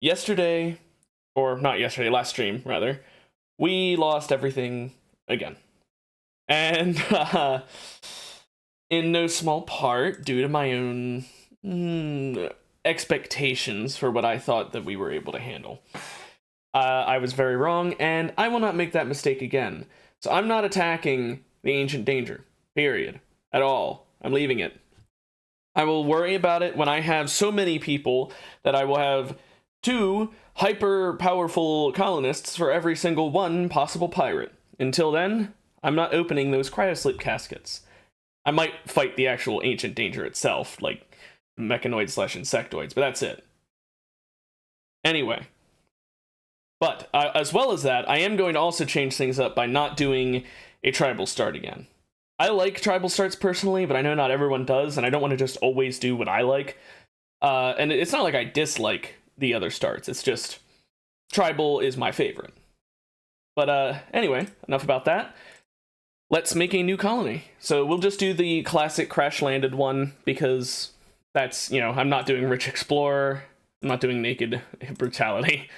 yesterday, or not yesterday, last stream rather, we lost everything again. And in no small part due to my own expectations for what I thought that we were able to handle. I was very wrong, and I will not make that mistake again. So I'm not attacking the Ancient Danger, period, at all. I'm leaving it. I will worry about it when I have so many people that I will have 2 hyper-powerful colonists for every single one possible pirate. Until then, I'm not opening those cryosleep caskets. I might fight the actual Ancient Danger itself, like mechanoids/insectoids, but that's it. Anyway. But, as well as that, I am going to also change things up by not doing a tribal start again. I like tribal starts personally, but I know not everyone does, and I don't want to just always do what I like. And it's not like I dislike the other starts, it's just tribal is my favorite. But anyway, enough about that. Let's make a new colony. So we'll just do the classic crash-landed one, because that's, I'm not doing Rich Explorer, I'm not doing Naked Brutality.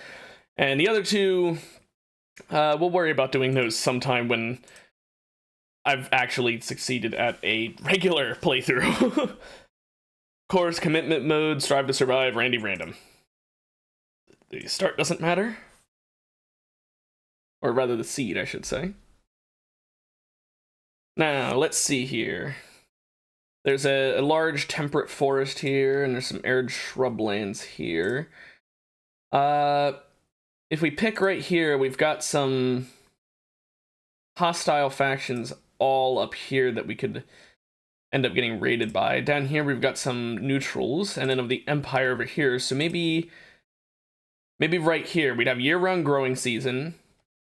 And the other 2, we'll worry about doing those sometime when I've actually succeeded at a regular playthrough. Course, commitment mode, strive to survive, Randy Random. The start doesn't matter. Or rather the seed, I should say. Now, let's see here. There's a large temperate forest here, and there's some arid shrublands here. If we pick right here, we've got some hostile factions all up here that we could end up getting raided by. Down here, we've got some neutrals, and then of the Empire over here. So maybe right here, we'd have year-round growing season.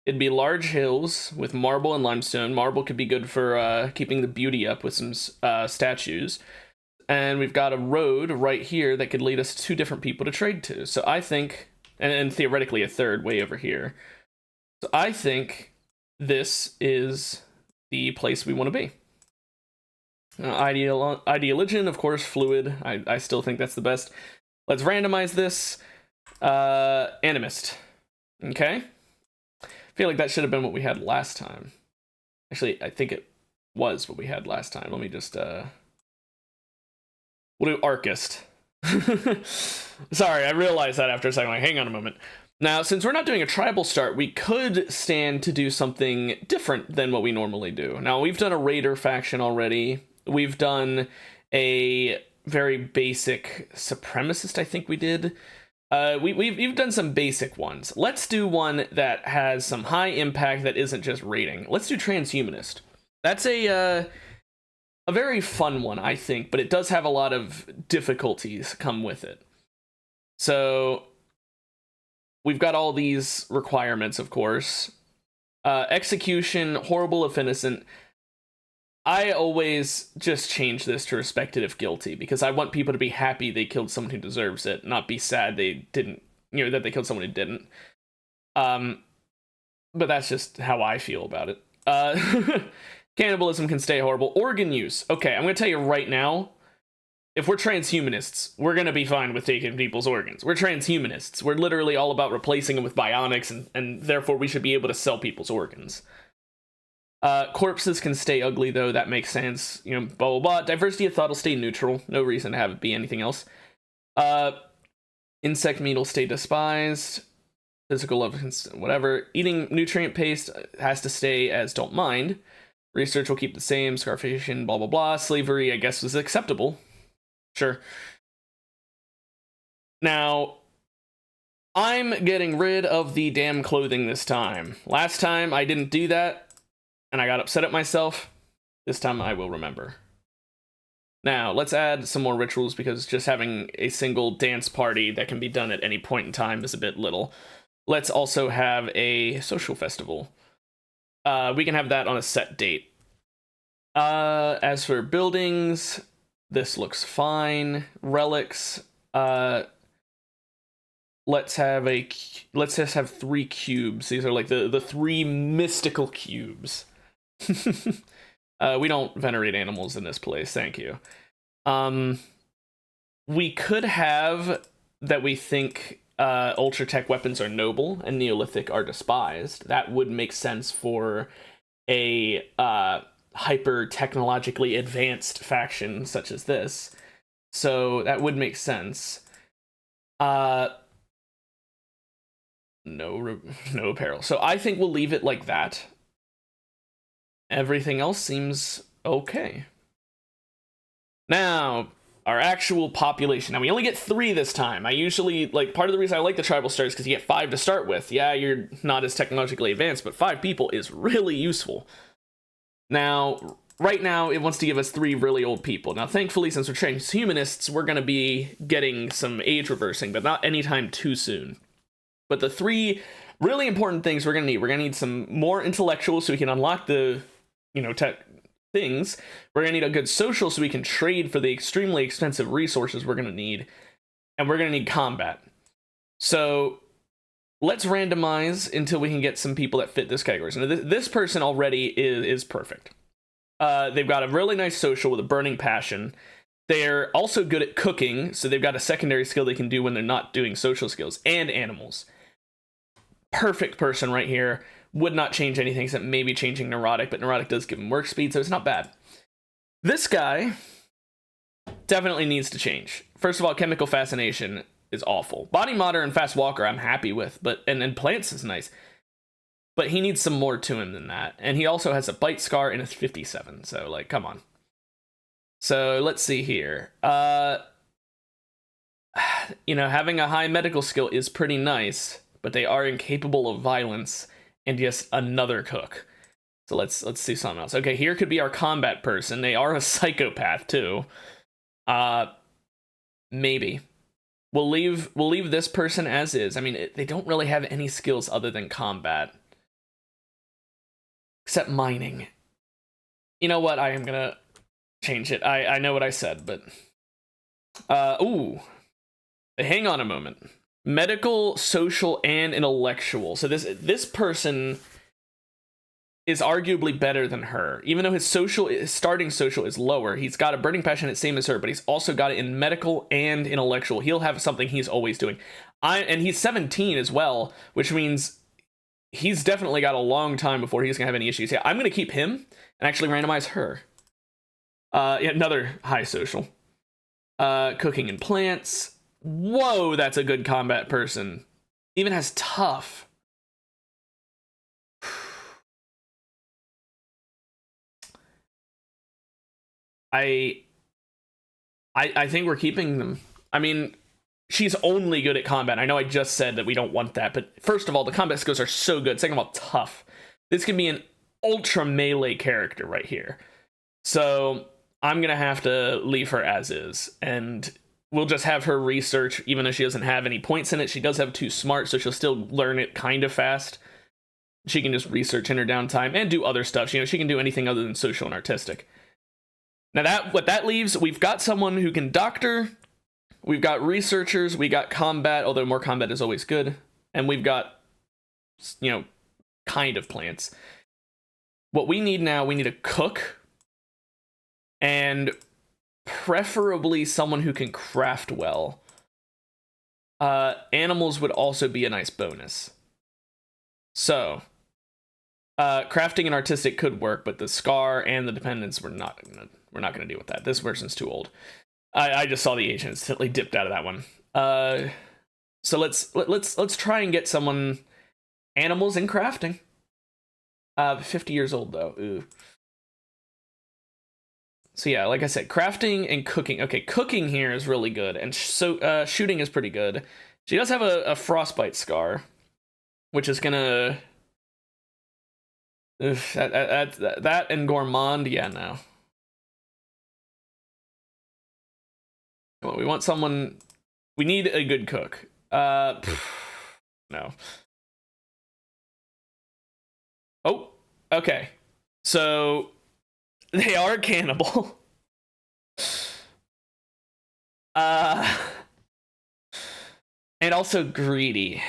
It'd be large hills with marble and limestone. Marble could be good for keeping the beauty up with some statues. And we've got a road right here that could lead us to 2 different people to trade to. So I think... And theoretically a 3rd way over here. So I think this is the place we want to be. Ideologian, of course, fluid. I still think that's the best. Let's randomize this. Animist. Okay. I feel like that should have been what we had last time. Actually, I think it was what we had last time. Let me just... We'll do Archist. Sorry, I realized that after a second, like, hang on a moment. Now, since we're not doing a tribal start, we could stand to do something different than what we normally do. Now, we've done a raider faction already. We've done a very basic supremacist, I think we did. We've done some basic ones. Let's do one that has some high impact that isn't just raiding. Let's do transhumanist. That's a very fun one, I think, but it does have a lot of difficulties come with it. So we've got all these requirements, of course. Execution, horrible if innocent. I always just change this to respected if guilty, because I want people to be happy they killed someone who deserves it, not be sad they didn't, that they killed someone who didn't. But that's just how I feel about it. Cannibalism can stay horrible. Organ use. Okay, I'm going to tell you right now, if we're transhumanists, we're going to be fine with taking people's organs. We're transhumanists. We're literally all about replacing them with bionics, and therefore we should be able to sell people's organs. Corpses can stay ugly, though. That makes sense. Blah, blah, blah. Diversity of thought will stay neutral. No reason to have it be anything else. Insect meat will stay despised. Physical love, whatever. Eating nutrient paste has to stay as don't mind. Research will keep the same. Scarification, blah, blah, blah. Slavery, I guess, was acceptable. Sure. Now, I'm getting rid of the damn clothing this time. Last time, I didn't do that, and I got upset at myself. This time, I will remember. Now, let's add some more rituals, because just having a single dance party that can be done at any point in time is a bit little. Let's also have a social festival. We can have that on a set date. As for buildings, this looks fine. Relics, let's just have 3 cubes. These are like the 3 mystical cubes. We don't venerate animals in this place, thank you. We could have that we think ultra tech weapons are noble and Neolithic are despised, that would make sense for a hyper technologically advanced faction such as this. So that would make sense. No apparel. So I think we'll leave it like that. Everything else seems okay. Now, our actual population. Now, we only get 3 this time. I usually, like, part of the reason I like the tribal stars is because you get 5 to start with. Yeah, you're not as technologically advanced, but 5 people is really useful. Now, right now, it wants to give us 3 really old people. Now, thankfully, since we're transhumanists, we're going to be getting some age reversing, but not anytime too soon. But the 3 really important things we're going to need some more intellectual so we can unlock the, tech things. We're going to need a good social so we can trade for the extremely expensive resources we're going to need. And we're going to need combat. So let's randomize until we can get some people that fit this category. So this person already is perfect. They've got a really nice social with a burning passion. They're also good at cooking, so they've got a secondary skill they can do when they're not doing social skills, and animals. Perfect person right here. Would not change anything except maybe changing neurotic, but neurotic does give him work speed, so it's not bad. This guy definitely needs to change. First of all, chemical fascination is awful. Body modder and fast walker I'm happy with, but and plants is nice. But he needs some more to him than that. And he also has a bite scar and is 57, so like, come on. So let's see here. Having a high medical skill is pretty nice, but they are incapable of violence. And yes, another cook. So let's see something else. Okay, here could be our combat person. They are a psychopath too. Maybe we'll leave this person as is. I mean, they don't really have any skills other than combat, except mining. You know what? I am gonna change it. I know what I said, but ooh, hang on a moment. Medical, social, and intellectual. So this person is arguably better than her, even though his starting social is lower. He's got a burning passion, it's same as her, but he's also got it in medical and intellectual. He'll have something he's always doing. And he's 17 as well, which means he's definitely got a long time before he's gonna have any issues. Yeah, I'm gonna keep him and actually randomize her. Another high social. Cooking and plants. Whoa, that's a good combat person. Even has tough. I think we're keeping them. I mean, she's only good at combat. I know I just said that we don't want that, but first of all, the combat skills are so good. Second of all, tough. This can be an ultra melee character right here. So I'm gonna have to leave her as is, and we'll just have her research, even though she doesn't have any points in it. She does have 2 smart, so she'll still learn it kind of fast. She can just research in her downtime and do other stuff. She can do anything other than social and artistic. Now what that leaves, we've got someone who can doctor, we've got researchers, we got combat, although more combat is always good, and we've got, kind of plants. What we need now, we need a cook, and preferably someone who can craft well. Animals would also be a nice bonus. So, crafting and artistic could work, but the scar and the dependence, we're not gonna deal with that. This person's too old. I just saw the age and instantly dipped out of that one. So let's try and get someone animals and crafting. 50 years old though. Ooh. So yeah, like I said, crafting and cooking. Okay, cooking here is really good, and so shooting is pretty good. She does have a frostbite scar, which is gonna that and gourmand. Yeah, no. Well, we want someone. We need a good cook. No. Oh, okay. So they are cannibal. And also greedy.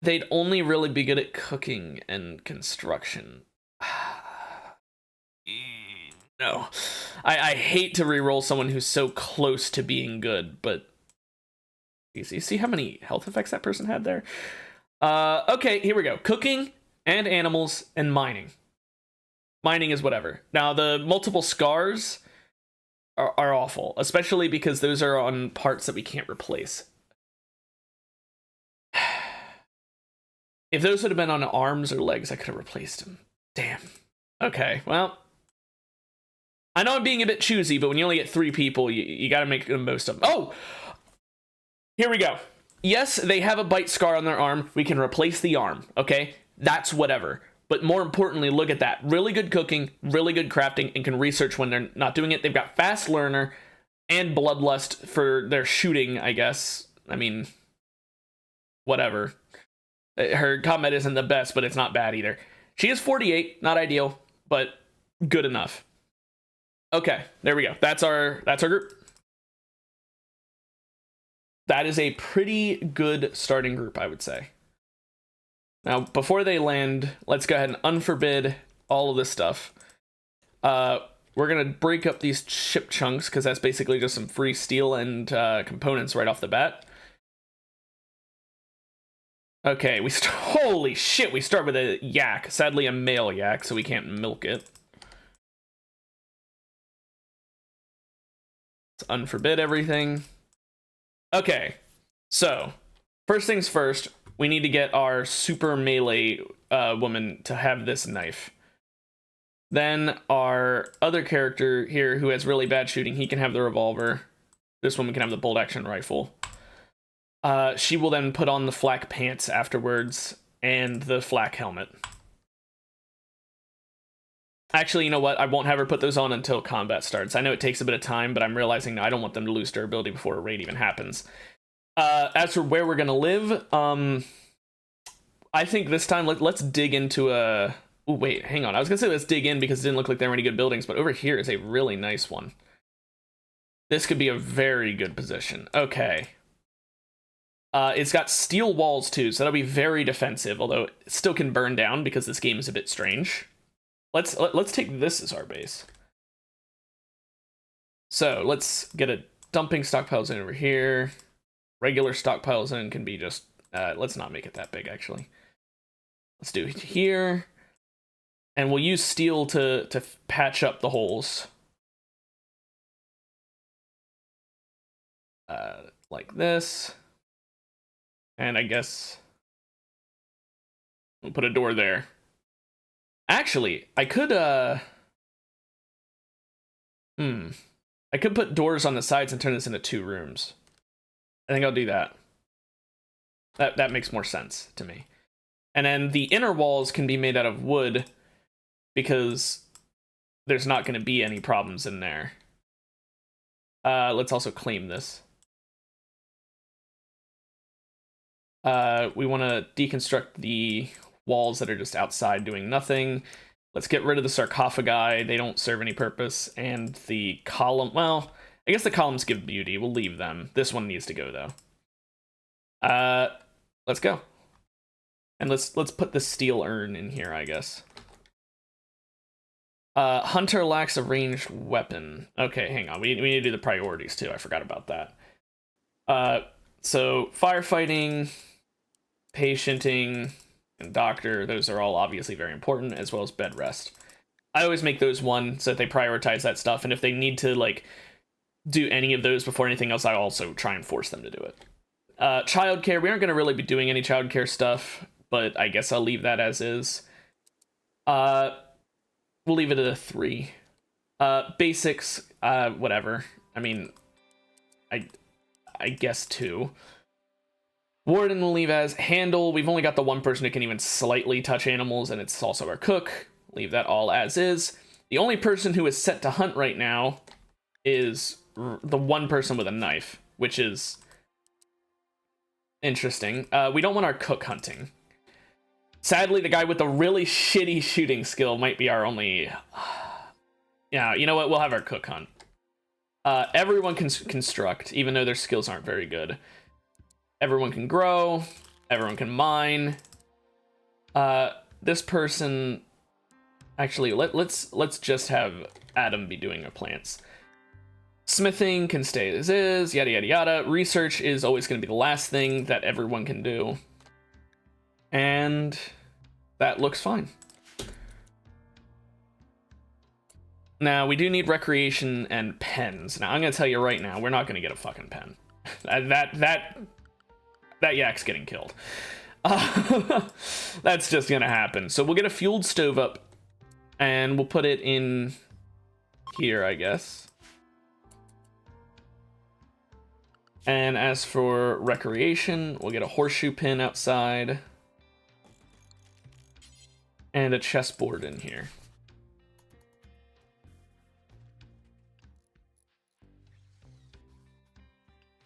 They'd only really be good at cooking and construction. No. I hate to reroll someone who's so close to being good, but you see how many health effects that person had there? Okay, here we go. Cooking and animals and mining. Mining is whatever. Now, the multiple scars are awful, especially because those are on parts that we can't replace. If those would have been on arms or legs, I could have replaced them. Damn. Okay, well, I know I'm being a bit choosy, but when you only get 3 people, you got to make the most of them. Oh! Here we go. Yes, they have a bite scar on their arm. We can replace the arm, okay? That's whatever. But more importantly, look at that. Really good cooking, really good crafting, and can research when they're not doing it. They've got fast learner and bloodlust for their shooting, I guess. I mean, whatever. Her combat isn't the best, but it's not bad either. She is 48, not ideal, but good enough. Okay, there we go. That's our group. That is a pretty good starting group, I would say. Now, before they land, let's go ahead and unforbid all of this stuff. We're going to break up these ship chunks, because that's basically just some free steel and components right off the bat. Okay, holy shit, we start with a yak. Sadly, a male yak, so we can't milk it. Let's unforbid everything. Okay, so first things first, we need to get our super melee woman to have this knife. Then our other character here who has really bad shooting, he can have the revolver. This woman can have the bolt action rifle. She will then put on the flak pants afterwards and the flak helmet. Actually, you know what? I won't have her put those on until combat starts. I know it takes a bit of time, but I'm realizing I don't want them to lose durability before a raid even happens. As for where we're going to live, I think this time let's dig into a... Ooh, wait, hang on. I was going to say let's dig in because it didn't look like there were any good buildings, but over here is a really nice one. This could be a very good position. Okay. It's got steel walls too, so that'll be very defensive, although it still can burn down because this game is a bit strange. Let's take this as our base. So let's get a dumping stockpiles in over here. Regular stockpiles in can be just, let's not make it that big actually. Let's do it here. And we'll use steel to patch up the holes. Like this. And I guess we'll put a door there. Actually, I could I could put doors on the sides and turn this into 2 rooms. I think I'll do that. That makes more sense to me. And then the inner walls can be made out of wood because there's not going to be any problems in there. Let's also claim this. We want to deconstruct the walls that are just outside doing nothing. Let's get rid of the sarcophagi. They don't serve any purpose. And the column, well, I guess the columns give beauty. We'll leave them. This one needs to go, though. Let's go. And let's put the steel urn in here, I guess. Hunter lacks a ranged weapon. Okay, hang on. We need to do the priorities, too. I forgot about that. So, firefighting, patienting, and doctor, those are all obviously very important, as well as bed rest. I always make those 1 so that they prioritize that stuff, and if they need to, like, do any of those before anything else, I also try and force them to do it. Childcare, we aren't going to really be doing any childcare stuff, but I guess I'll leave that as is. We'll leave it at a 3. Basics, whatever. I mean, I guess 2. Warden will leave as handle. We've only got the 1 person who can even slightly touch animals, and it's also our cook. Leave that all as is. The only person who is set to hunt right now is the 1 person with a knife, which is interesting. We don't want our cook hunting. Sadly, the guy with the really shitty shooting skill might be our only... Yeah, you know what? We'll have our cook hunt. Everyone can construct, even though their skills aren't very good. Everyone can grow. Everyone can mine. This person Actually, let's just have Adam be doing the plants. Smithing can stay as is, yada yada yada. Research is always going to be the last thing that everyone can do. And that looks fine. Now, we do need recreation and pens. Now, I'm going to tell you right now, we're not going to get a fucking pen. That yak's getting killed. That's just going to happen. So we'll get a fueled stove up, and we'll put it in here, I guess. And as for recreation, we'll get a horseshoe pin outside. And a chessboard in here.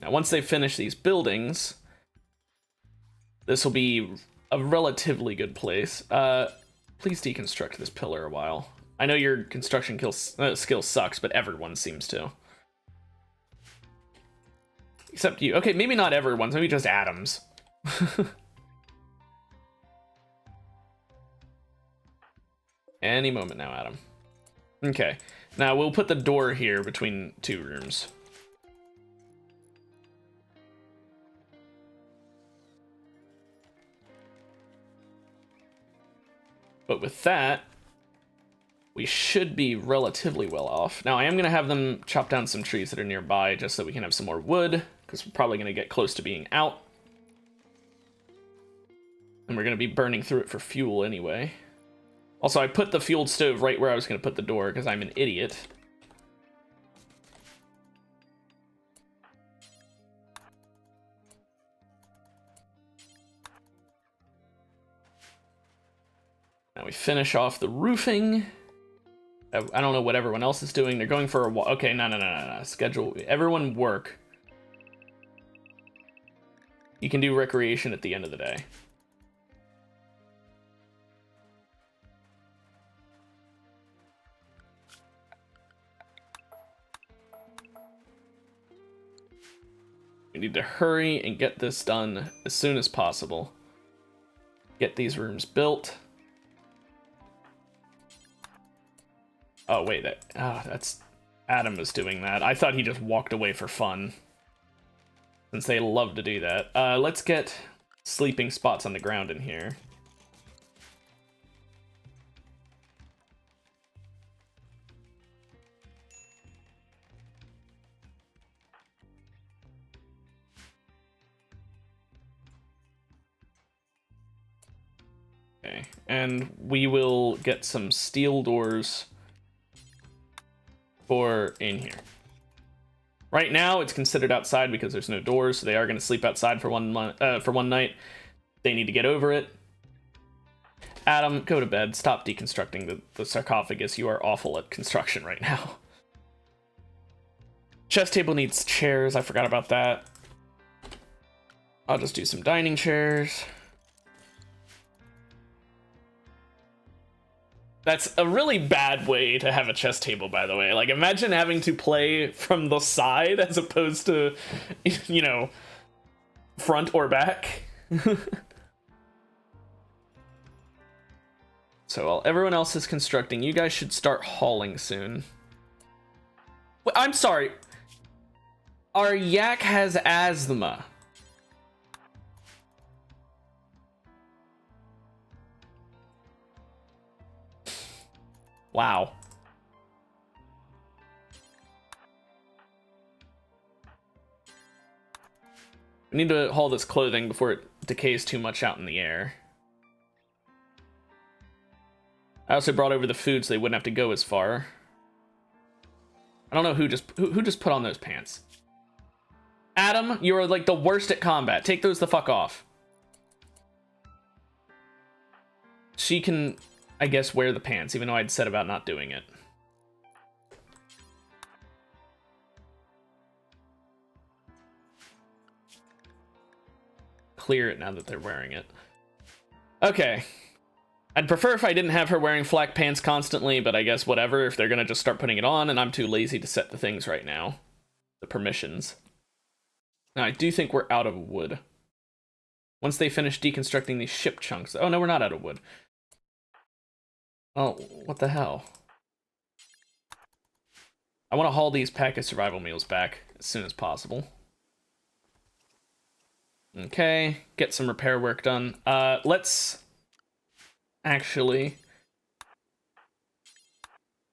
Now, once they finish these buildings, this will be a relatively good place. Please deconstruct this pillar a while. I know your construction skill sucks, but everyone seems to. Except you. Okay, maybe not everyone's, maybe just Adam's. Any moment now, Adam. Okay, now we'll put the door here between two rooms. But with that, we should be relatively well off. Now, I am going to have them chop down some trees that are nearby just so we can have some more wood, because we're probably going to get close to being out. And we're going to be burning through it for fuel anyway. Also, I put the fueled stove right where I was going to put the door, because I'm an idiot. Now we finish off the roofing. I don't know what everyone else is doing. They're going for a walk. Okay, no. Schedule. Everyone work. You can do recreation at the end of the day. We need to hurry and get this done as soon as possible. Get these rooms built. Oh, wait, that's Adam was doing that. I thought he just walked away for fun, since they love to do that. Let's get sleeping spots on the ground in here. Okay, and we will get some steel doors for in here. Right now, it's considered outside because there's no doors, so they are going to sleep outside for one night. They need to get over it. Adam, go to bed. Stop deconstructing the sarcophagus. You are awful at construction right now. Chess table needs chairs. I forgot about that. I'll just do some dining chairs. That's a really bad way to have a chess table, by the way. Like, imagine having to play from the side as opposed to, you know, front or back. So while everyone else is constructing, you guys should start hauling soon. I'm sorry. Our yak has asthma. Wow. We need to haul this clothing before it decays too much out in the air. I also brought over the food so they wouldn't have to go as far. I don't know who just put on those pants. Adam, you're like the worst at combat. Take those the fuck off. She can, I guess, wear the pants, even though I'd said about not doing it. Clear it now that they're wearing it. Okay. I'd prefer if I didn't have her wearing flak pants constantly, but I guess whatever, if they're gonna just start putting it on, and I'm too lazy to set the things right now. The permissions. Now, I do think we're out of wood. Once they finish deconstructing these ship chunks... Oh, no, we're not out of wood. Oh, what the hell? I want to haul these pack of survival meals back as soon as possible. Okay, get some repair work done. Let's actually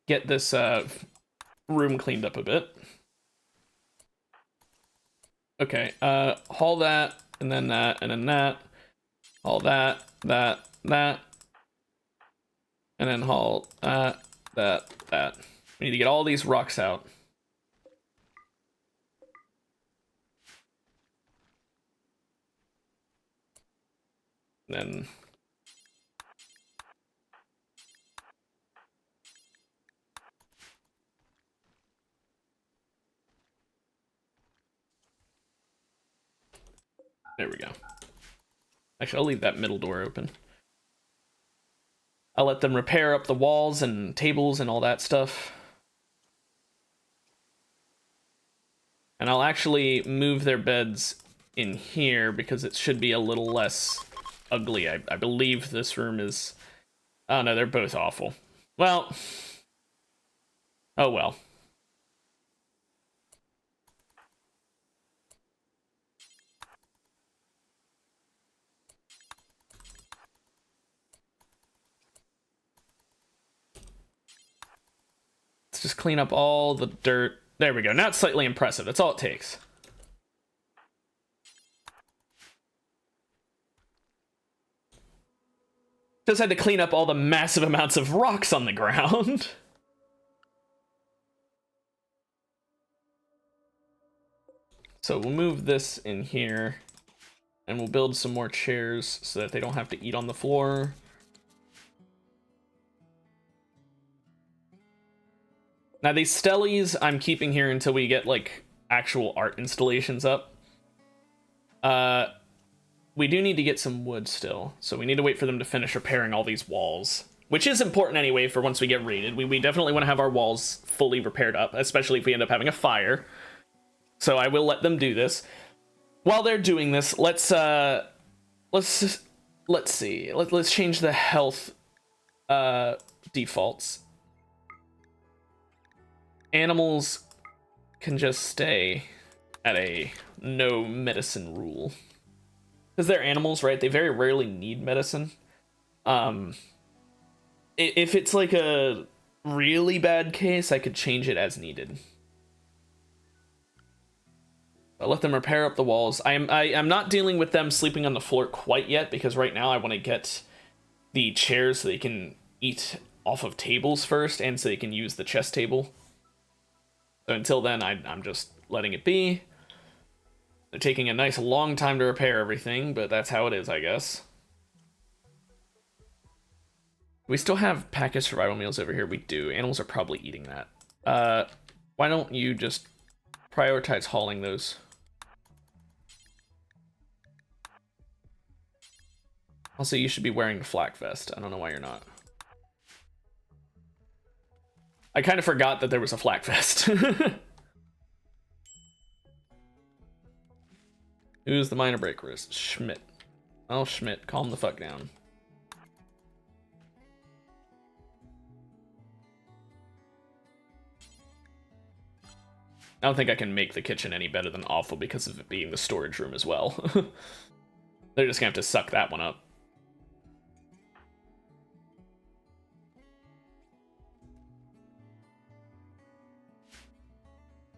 get this room cleaned up a bit. Okay, haul that, and then that, and then that. Haul that, that, that. And then haul that, that. We need to get all these rocks out. Then there we go. Actually, I'll leave that middle door open. I'll let them repair up the walls and tables and all that stuff. And I'll actually move their beds in here because it should be a little less ugly. I believe this room is... Oh no, they're both awful. Well... Oh well. Let's just clean up all the dirt. There we go. Now it's slightly impressive. That's all it takes. Just had to clean up all the massive amounts of rocks on the ground. So we'll move this in here. And we'll build some more chairs so that they don't have to eat on the floor. Now these stellies I'm keeping here until we get like actual art installations up. We do need to get some wood still, so we need to wait for them to finish repairing all these walls, which is important anyway for once we get raided. We definitely want to have our walls fully repaired up, especially if we end up having a fire. So I will let them do this. While they're doing this, let's see. Let's change the health defaults. Animals can just stay at a no medicine rule. Because they're animals, right? They very rarely need medicine. If it's like a really bad case, I could change it as needed. I'll let them repair up the walls. I'm not dealing with them sleeping on the floor quite yet, because right now I want to get the chairs so they can eat off of tables first, and so they can use the chest table. So until then, I'm just letting it be. They're taking a nice long time to repair everything, but that's how it is, I guess. We still have packaged survival meals over here. We do. Animals are probably eating that. Why don't you just prioritize hauling those? Also, you should be wearing the flak vest. I don't know why you're not. I kind of forgot that there was a flak vest. Who's the minor breaker? Schmidt. Oh, Schmidt, calm the fuck down. I don't think I can make the kitchen any better than awful because of it being the storage room as well. They're just gonna have to suck that one up.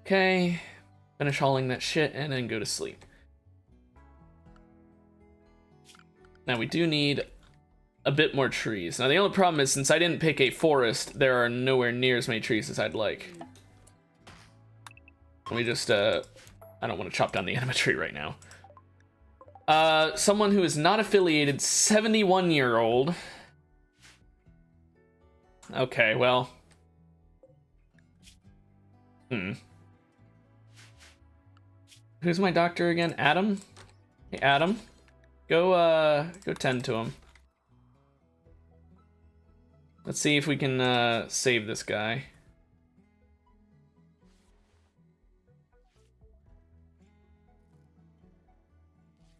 Okay, finish hauling that shit and then go to sleep. Now we do need a bit more trees. Now the only problem is, since I didn't pick a forest, there are nowhere near as many trees as I'd like. Let me just, I don't want to chop down the anima tree right now. Someone who is not affiliated, 71-year-old. Okay, well. Who's my doctor again? Adam? Hey, Adam. Go tend to him. Let's see if we can, save this guy.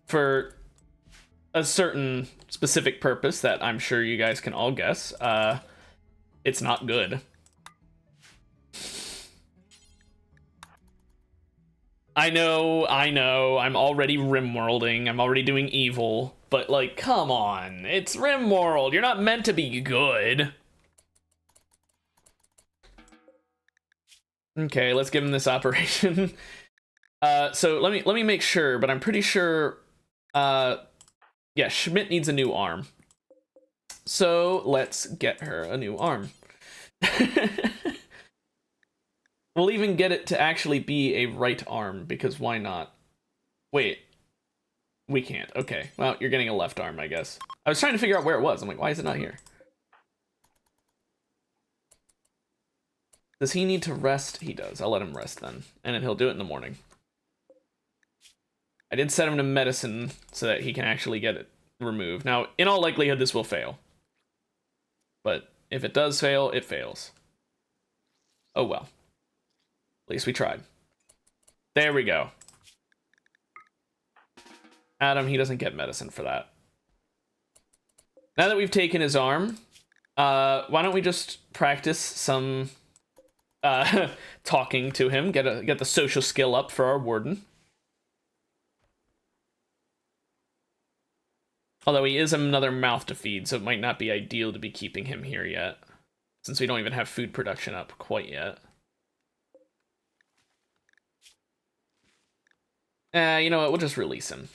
For a certain specific purpose that I'm sure you guys can all guess. it's not good. I know, I'm already Rimworlding, I'm already doing evil, but like, come on, it's Rimworld, you're not meant to be good. Okay, let's give him this operation. So let me make sure, but I'm pretty sure, yeah, Schmidt needs a new arm. So let's get her a new arm. We'll even get it to actually be a right arm, because why not? Wait. We can't. Okay. Well, you're getting a left arm, I guess. I was trying to figure out where it was. I'm like, why is it not here? Does he need to rest? He does. I'll let him rest then. And then he'll do it in the morning. I did set him to medicine so that he can actually get it removed. Now, in all likelihood, this will fail. But if it does fail, it fails. Oh well. At least we tried. There we go. Adam, he doesn't get medicine for that. Now that we've taken his arm, why don't we just practice some talking to him, get the social skill up for our warden. Although he is another mouth to feed, so it might not be ideal to be keeping him here yet, since we don't even have food production up quite yet. You know what, we'll just release him.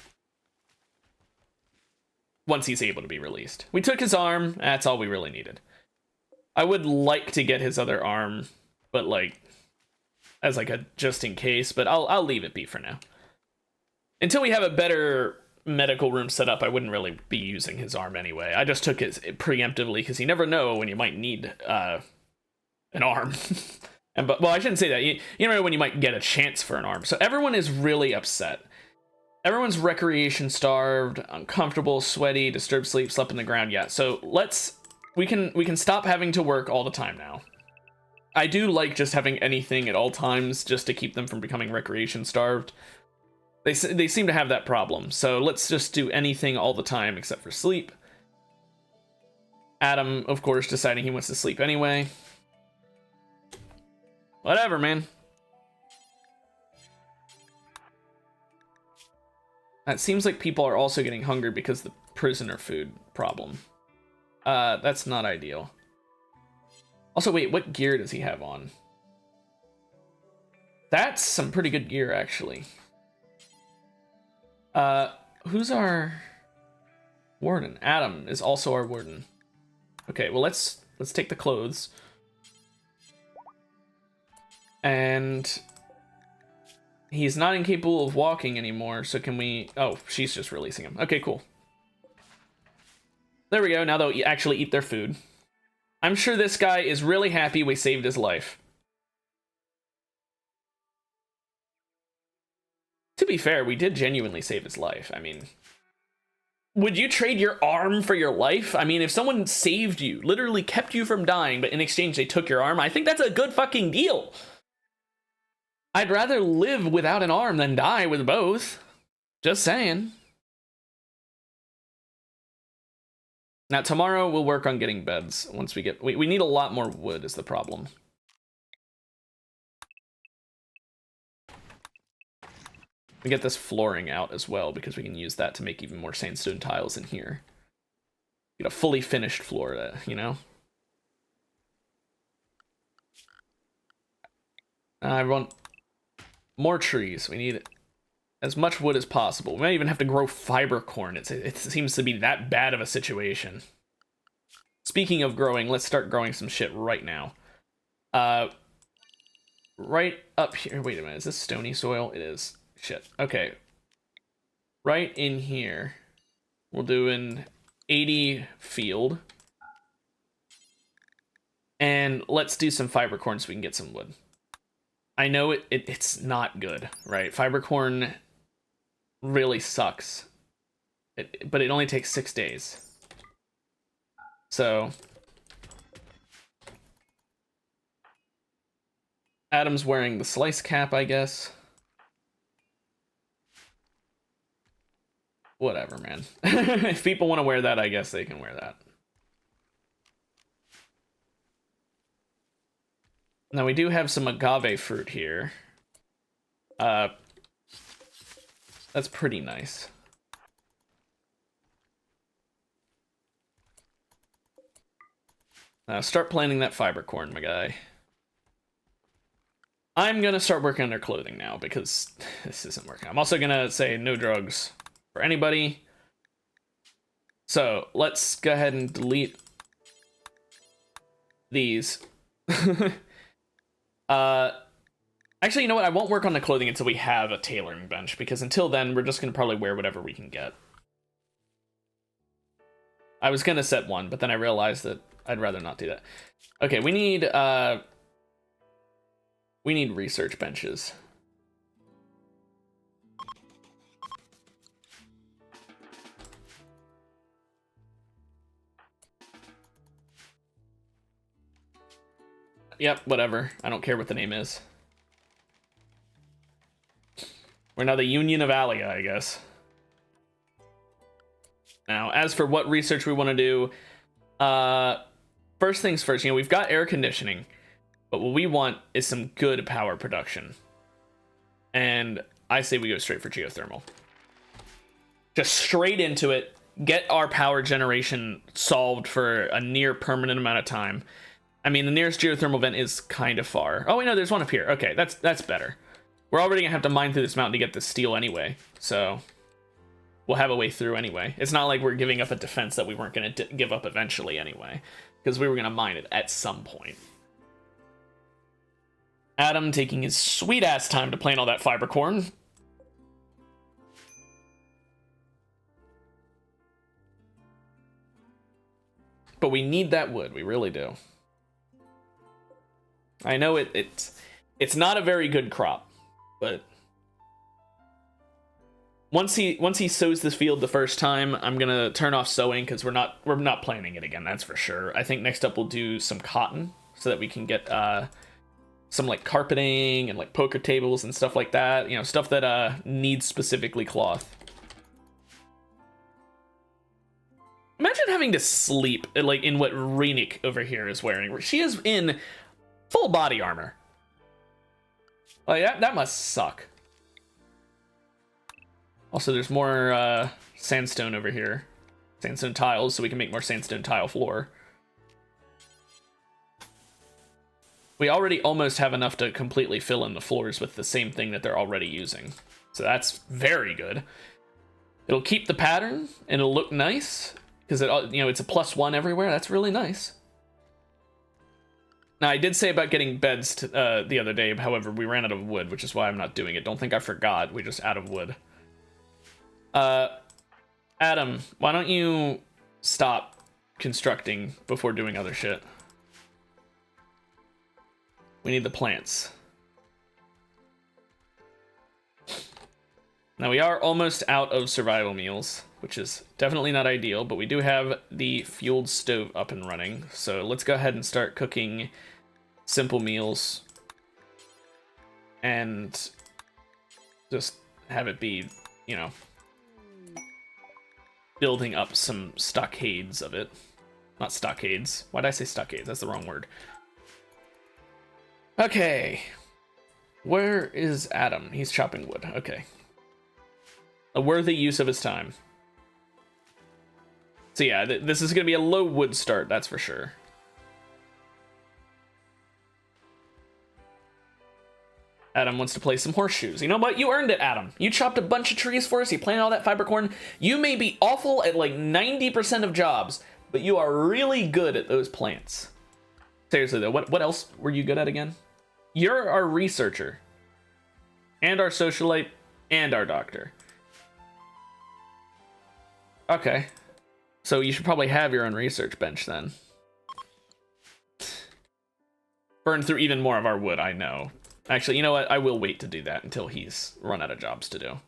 Once he's able to be released. We took his arm, that's all we really needed. I would like to get his other arm, but like, as like a just in case, but I'll leave it be for now. Until we have a better medical room set up, I wouldn't really be using his arm anyway. I just took it preemptively because you never know when you might need an arm. Well, I shouldn't say that. You never know when you might get a chance for an arm. So everyone is really upset. Everyone's recreation starved, uncomfortable, sweaty, disturbed sleep, slept on the ground. Yeah, so we can stop having to work all the time now. I do like just having anything at all times just to keep them from becoming recreation starved. They seem to have that problem, so let's just do anything all the time except for sleep. Adam, of course, deciding he wants to sleep anyway. Whatever, man. It seems like people are also getting hungry because of the prisoner food problem. That's not ideal. Also, wait, what gear does he have on? That's some pretty good gear, actually. Who's our warden? Adam is also our warden. Okay, well, let's take the clothes. And he's not incapable of walking anymore, so can we... Oh, she's just releasing him. Okay, cool. There we go, now they'll actually eat their food. I'm sure this guy is really happy we saved his life. To be fair, we did genuinely save his life. I mean, would you trade your arm for your life? I mean, if someone saved you, literally kept you from dying, but in exchange they took your arm, I think that's a good fucking deal. I'd rather live without an arm than die with both. Just saying. Now, tomorrow we'll work on getting beds once we get... We need a lot more wood is the problem. We get this flooring out as well because we can use that to make even more sandstone tiles in here. Get a fully finished floor, you know? I want more trees. We need as much wood as possible. We might even have to grow fiber corn. It seems to be that bad of a situation. Speaking of growing, let's start growing some shit right now. Right up here. Wait a minute. Is this stony soil? It is. Shit. Okay. Right in here. We'll do an 80 field. And let's do some fiber corn so we can get some wood. I know it's not good, right? Fiber corn really sucks. But it only takes 6 days. So Adam's wearing the slice cap, I guess. Whatever, man. If people want to wear that, I guess they can wear that. Now we do have some agave fruit here. That's pretty nice. Now start planting that fiber corn, my guy. I'm gonna start working on their clothing now because this isn't working. I'm also gonna say no drugs for anybody. So let's go ahead and delete these. Actually, you know what? I won't work on the clothing until we have a tailoring bench, because until then, we're just gonna probably wear whatever we can get. I was gonna set one, but then I realized that I'd rather not do that. Okay, we need research benches. Yep, whatever. I don't care what the name is. We're now the Union of Alia, I guess. Now, as for what research we want to do, first things first, we've got air conditioning, but what we want is some good power production. And I say we go straight for geothermal. Just straight into it, get our power generation solved for a near permanent amount of time. I mean, the nearest geothermal vent is kind of far. Oh, wait, no, there's one up here. Okay, that's better. We're already gonna have to mine through this mountain to get this steel anyway, so we'll have a way through anyway. It's not like we're giving up a defense that we weren't gonna give up eventually anyway, because we were gonna mine it at some point. Adam taking his sweet-ass time to plant all that fiber corn. But we need that wood, we really do. I know it's not a very good crop, but once he sows this field the first time, I'm gonna turn off sowing because we're not planting it again, that's for sure. I think next up we'll do some cotton so that we can get some like carpeting and like poker tables and stuff like that. Stuff that needs specifically cloth. Imagine having to sleep like in what Reinik over here is wearing. She is in full body armor. Oh yeah, that must suck. Also, there's more sandstone over here. Sandstone tiles, so we can make more sandstone tile floor. We already almost have enough to completely fill in the floors with the same thing that they're already using. So that's very good. It'll keep the pattern, and it'll look nice, because it's a +1 everywhere. That's really nice. Now, I did say about getting beds the other day, however, we ran out of wood, which is why I'm not doing it. Don't think I forgot, we just out of wood. Adam, why don't you stop constructing before doing other shit? We need the plants. Now, we are almost out of survival meals, which is definitely not ideal, but we do have the fueled stove up and running. So let's go ahead and start cooking simple meals and just have it be, building up some stockades of it. Not stockades. Why'd I say stockades? That's the wrong word. Okay. Where is Adam? He's chopping wood. Okay. A worthy use of his time. So yeah, this is going to be a low wood start, that's for sure. Adam wants to play some horseshoes. You know what? You earned it, Adam. You chopped a bunch of trees for us. You planted all that fiber corn. You may be awful at like 90% of jobs, but you are really good at those plants. Seriously though, what else were you good at again? You're our researcher. And our socialite. And our doctor. Okay. So you should probably have your own research bench then. Burn through even more of our wood, I know. Actually, you know what? I will wait to do that until he's run out of jobs to do.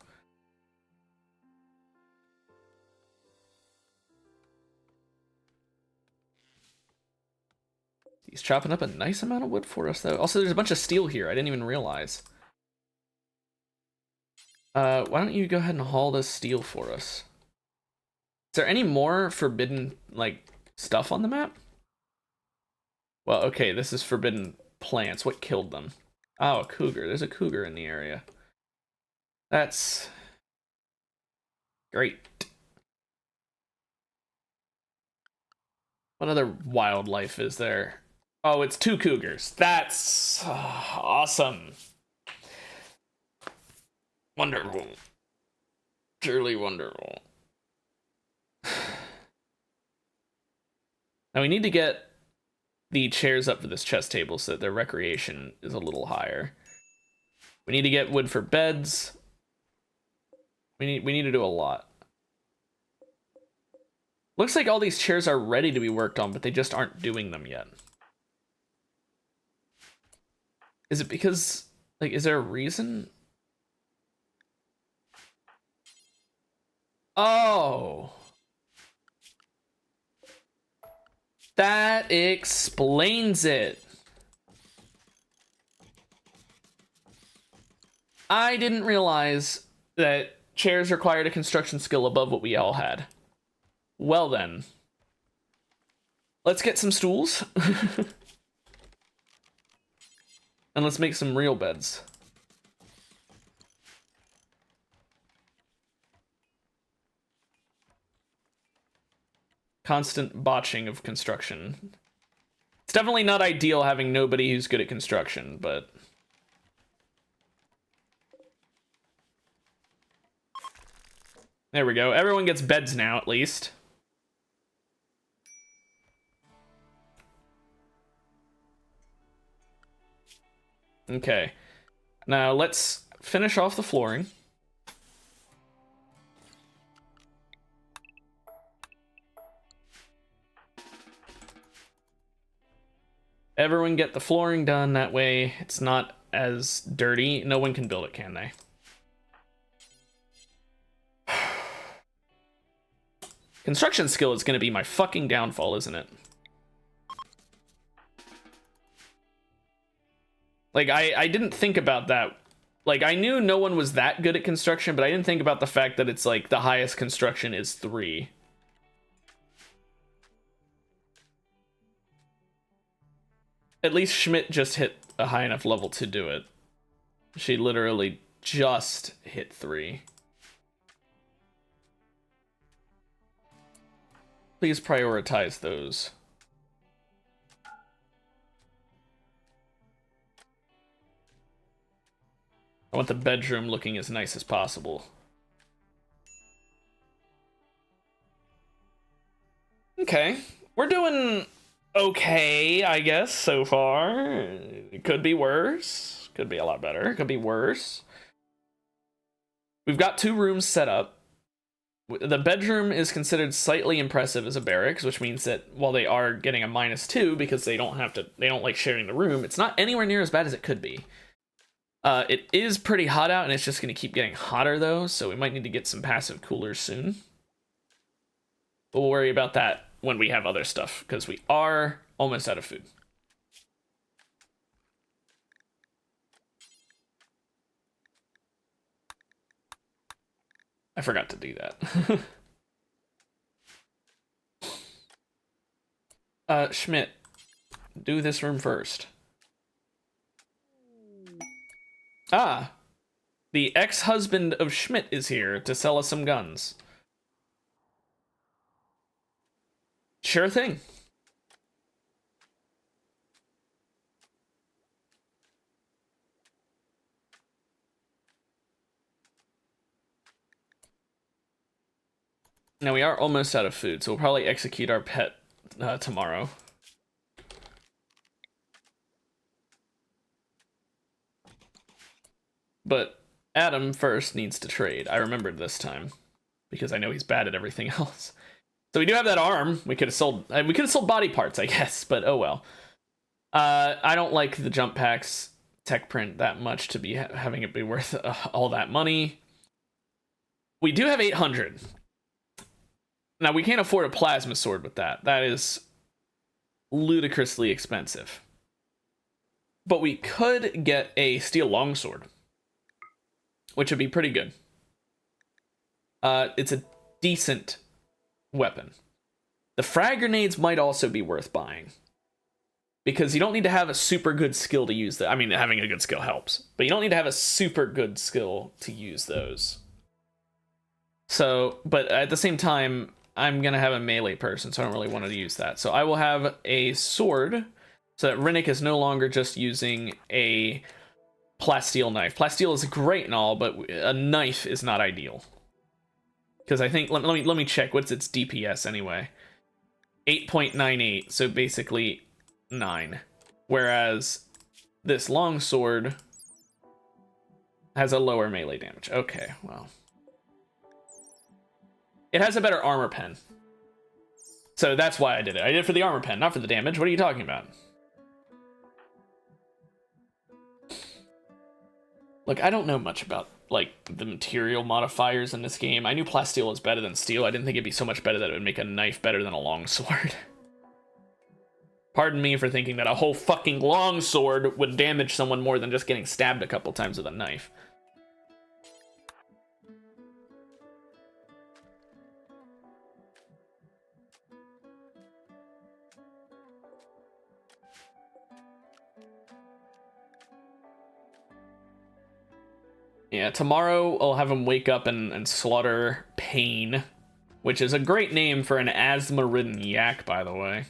He's chopping up a nice amount of wood for us, though. Also, there's a bunch of steel here. I didn't even realize. Why don't you go ahead and haul this steel for us? Is there any more forbidden, like, stuff on the map? Well, okay, this is forbidden plants. What killed them? Oh, a cougar. There's a cougar in the area. That's great. What other wildlife is there? Oh, it's 2 cougars. That's awesome. Wonderful. Truly wonderful. Now we need to get the chairs up for this chess table so that their recreation is a little higher. We need to get wood for beds. We need to do a lot. Looks like all these chairs are ready to be worked on, but they just aren't doing them yet. Is it because, like, is there a reason? Oh. That explains it. I didn't realize that chairs required a construction skill above what we all had. Well then. Let's get some stools. And let's make some real beds. Constant botching of construction. It's definitely not ideal having nobody who's good at construction, but... There we go. Everyone gets beds now, at least. Okay. Now let's finish off the flooring. Everyone get the flooring done. That way it's not as dirty. No one can build it, can they? Construction skill is going to be my fucking downfall, isn't it? Like, I didn't think about that. Like, I knew no one was that good at construction, but I didn't think about the fact that it's, like, the highest construction is 3. At least Schmidt just hit a high enough level to do it. She literally just hit 3. Please prioritize those. I want the bedroom looking as nice as possible. Okay, we're doing okay, I guess, so far. It could be worse. Could be a lot better. Could be worse. We've got 2 rooms set up. The bedroom is considered slightly impressive as a barracks, which means that while they are getting a -2 because they don't like sharing the room, it's not anywhere near as bad as it could be. It is pretty hot out, and it's just going to keep getting hotter, though, so we might need to get some passive coolers soon. But we'll worry about that when we have other stuff, because we are almost out of food. I forgot to do that. Schmidt, do this room first. Ah, the ex-husband of Schmidt is here to sell us some guns. Sure thing. Now we are almost out of food, so we'll probably execute our pet tomorrow. But Adam first needs to trade. I remembered this time because I know he's bad at everything else. So we do have that arm. We could have sold body parts, I guess, but oh well. I don't like the jump packs tech print that much to be having it be worth all that money. We do have 800. Now we can't afford a plasma sword with that. That is ludicrously expensive. But we could get a steel longsword, which would be pretty good. It's a decent weapon. The frag grenades might also be worth buying, because you don't need to have a super good skill to use that. I mean, having a good skill helps, but you don't need to have a super good skill to use those. So, but at the same time, I'm gonna have a melee person, so I don't really want to use that. So I will have a sword, so that Rinnick is no longer just using a plasteel knife. Plasteel is great and all, but a knife is not ideal. Because I think, let me check, what's its DPS anyway? 8.98, so basically 9. Whereas this longsword has a lower melee damage. Okay, well. It has a better armor pen. So that's why I did it. I did it for the armor pen, not for the damage. What are you talking about? Look, I don't know much about, like, the material modifiers in this game. I knew plasteel was better than steel. I didn't think it'd be so much better that it would make a knife better than a longsword. Pardon me for thinking that a whole fucking longsword would damage someone more than just getting stabbed a couple times with a knife. Yeah, tomorrow I'll have him wake up and slaughter Pain, which is a great name for an asthma-ridden yak, by the way.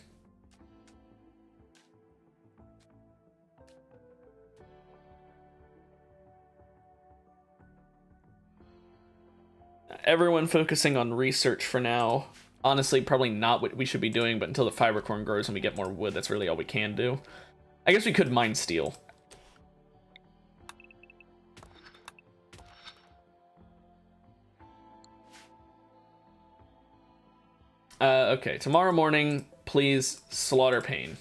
Everyone focusing on research for now. Honestly, probably not what we should be doing, but until the fiber corn grows and we get more wood, that's really all we can do. I guess we could mine steel. Okay, tomorrow morning, please slaughter Pain.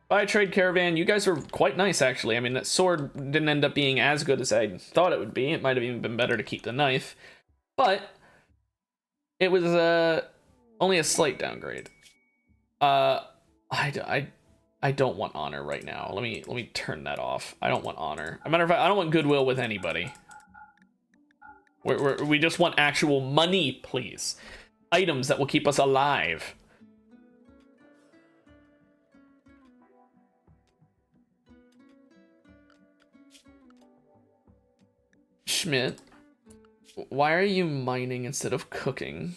Bye, Trade Caravan. You guys were quite nice, actually. I mean, that sword didn't end up being as good as I thought it would be. It might have even been better to keep the knife. But it was only a slight downgrade. I don't want honor right now. Let me turn that off. I don't want honor. As a matter of fact, I don't want goodwill with anybody. We just want actual money, please. Items that will keep us alive. Schmidt, why are you mining instead of cooking?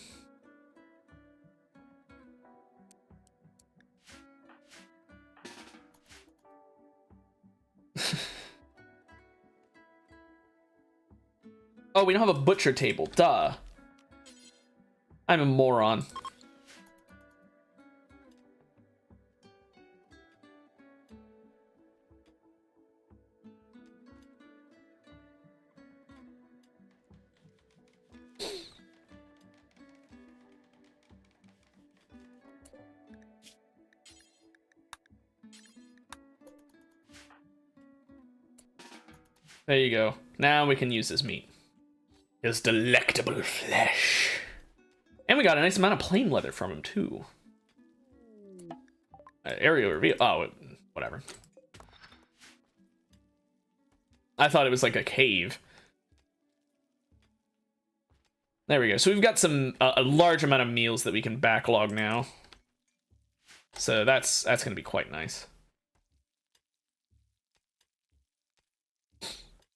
Oh, we don't have a butcher table. Duh. I'm a moron. There you go. Now we can use his meat. His delectable flesh. And we got a nice amount of plain leather from him, too. Area reveal. Oh, whatever. I thought it was like a cave. There we go. So we've got a large amount of meals that we can backlog now. So that's going to be quite nice.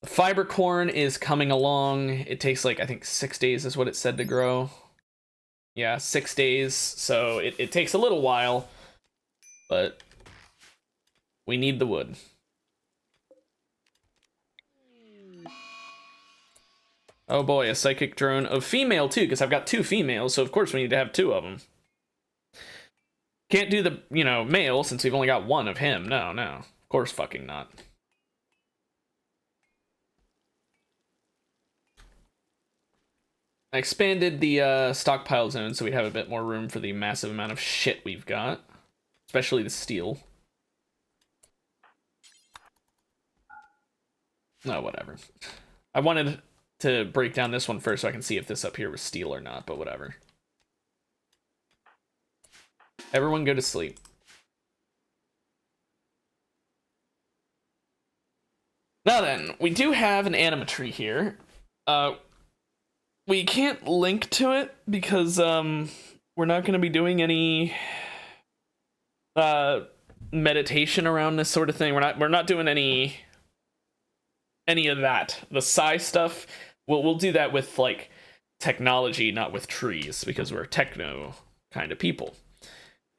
Fiber corn is coming along. It takes, like, I think 6 days is what it said to grow. Yeah, 6 days. So it takes a little while, but we need the wood. Oh boy, a psychic drone of female too, because I've got 2 females, so of course we need to have 2 of them. Can't do the, male since we've only got 1 of him. No, of course fucking not. I expanded the stockpile zone so we'd have a bit more room for the massive amount of shit we've got. Especially the steel. No, whatever. I wanted to break down this one first so I can see if this up here was steel or not, but whatever. Everyone go to sleep. Now then, we do have an animatree here. We can't link to it because we're not going to be doing any meditation around this sort of thing. We're not doing any of that. The psi stuff, we'll do that with like technology, not with trees, because we're techno kind of people.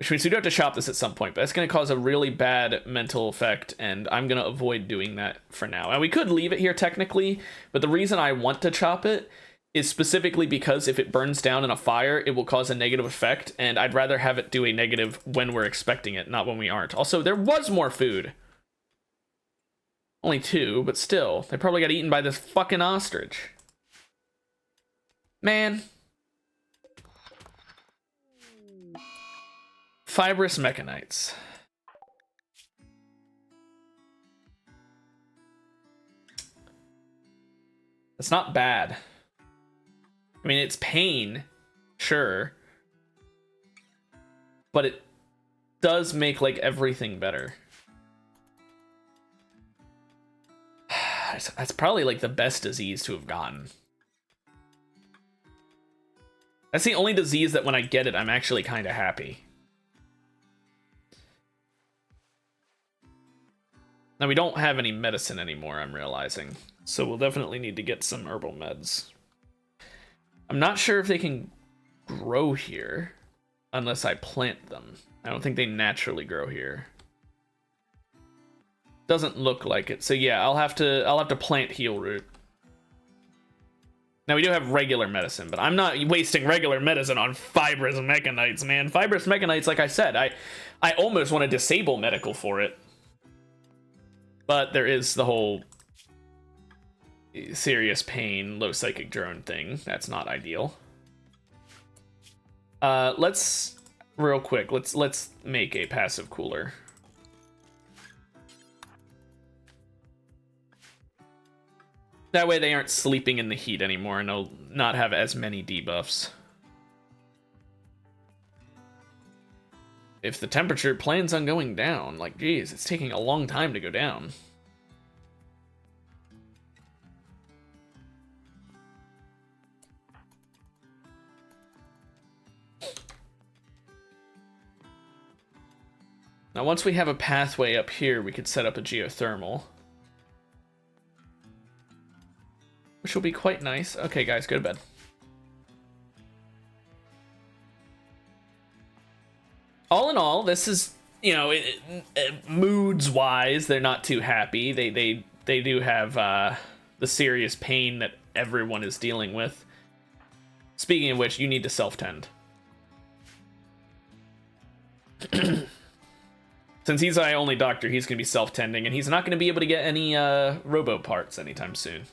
Which means we do have to shop this at some point, but that's going to cause a really bad mental effect, and I'm going to avoid doing that for now. And we could leave it here technically, but the reason I want to chop it is specifically because if it burns down in a fire, it will cause a negative effect, and I'd rather have it do a negative when we're expecting it, not when we aren't. Also, there was more food. Only 2, but still. They probably got eaten by this fucking ostrich. Man. Fibrous mechanites. It's not bad. I mean, it's pain, sure. But it does make, like, everything better. That's probably, like, the best disease to have gotten. That's the only disease that when I get it, I'm actually kind of happy. Now, we don't have any medicine anymore, I'm realizing. So we'll definitely need to get some herbal meds. I'm not sure if they can grow here unless I plant them. I don't think they naturally grow here. Doesn't look like it. So yeah, I'll have to plant heal root. Now we do have regular medicine, but I'm not wasting regular medicine on fibrous mechanites, man. Fibrous mechanites, like I said, I almost want to disable medical for it. But there is the whole serious pain, low psychic drone thing. That's not ideal. Let's real quick. Let's make a passive cooler. That way they aren't sleeping in the heat anymore, and they'll not have as many debuffs. If the temperature plans on going down, like, geez, it's taking a long time to go down. Now, once we have a pathway up here, we could set up a geothermal. Which will be quite nice. Okay, guys, go to bed. All in all, this is, you know, moods-wise, they're not too happy. They do have the serious pain that everyone is dealing with. Speaking of which, you need to self-tend. Since he's our only doctor, he's going to be self-tending, and he's not going to be able to get any robo parts anytime soon.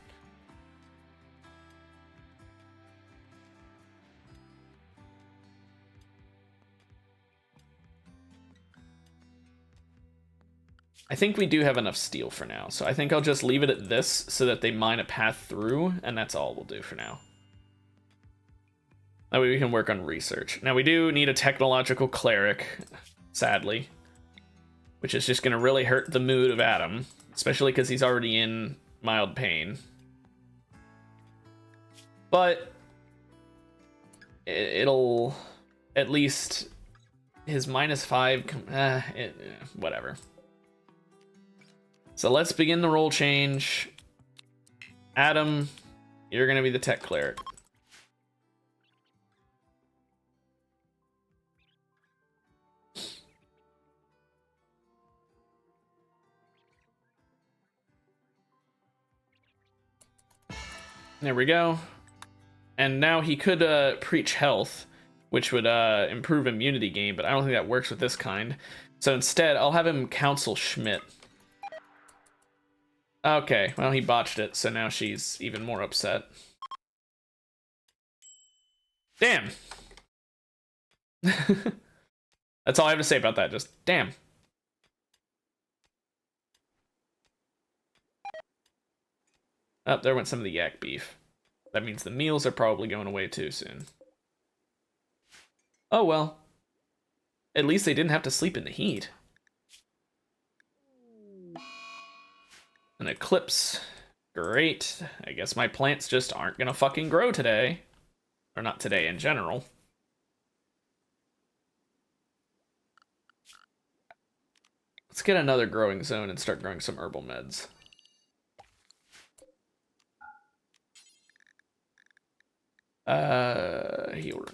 I think we do have enough steel for now, so I think I'll just leave it at this so that they mine a path through, and that's all we'll do for now. That way we can work on research. Now we do need a technological cleric, sadly, which is just going to really hurt the mood of Adam, especially because he's already in mild pain. But it'll at least his -5, whatever. So let's begin the role change. Adam, you're going to be the tech cleric. There we go. And now he could preach health, which would improve immunity gain, but I don't think that works with this kind. So instead, I'll have him counsel Schmidt. Okay, well, he botched it, so now she's even more upset. Damn. That's all I have to say about that, just damn. Oh, there went some of the yak beef. That means the meals are probably going away too soon. Oh well. At least they didn't have to sleep in the heat. An eclipse. Great. I guess my plants just aren't gonna fucking grow today. Or not today in general. Let's get another growing zone and start growing some herbal meds. Heal.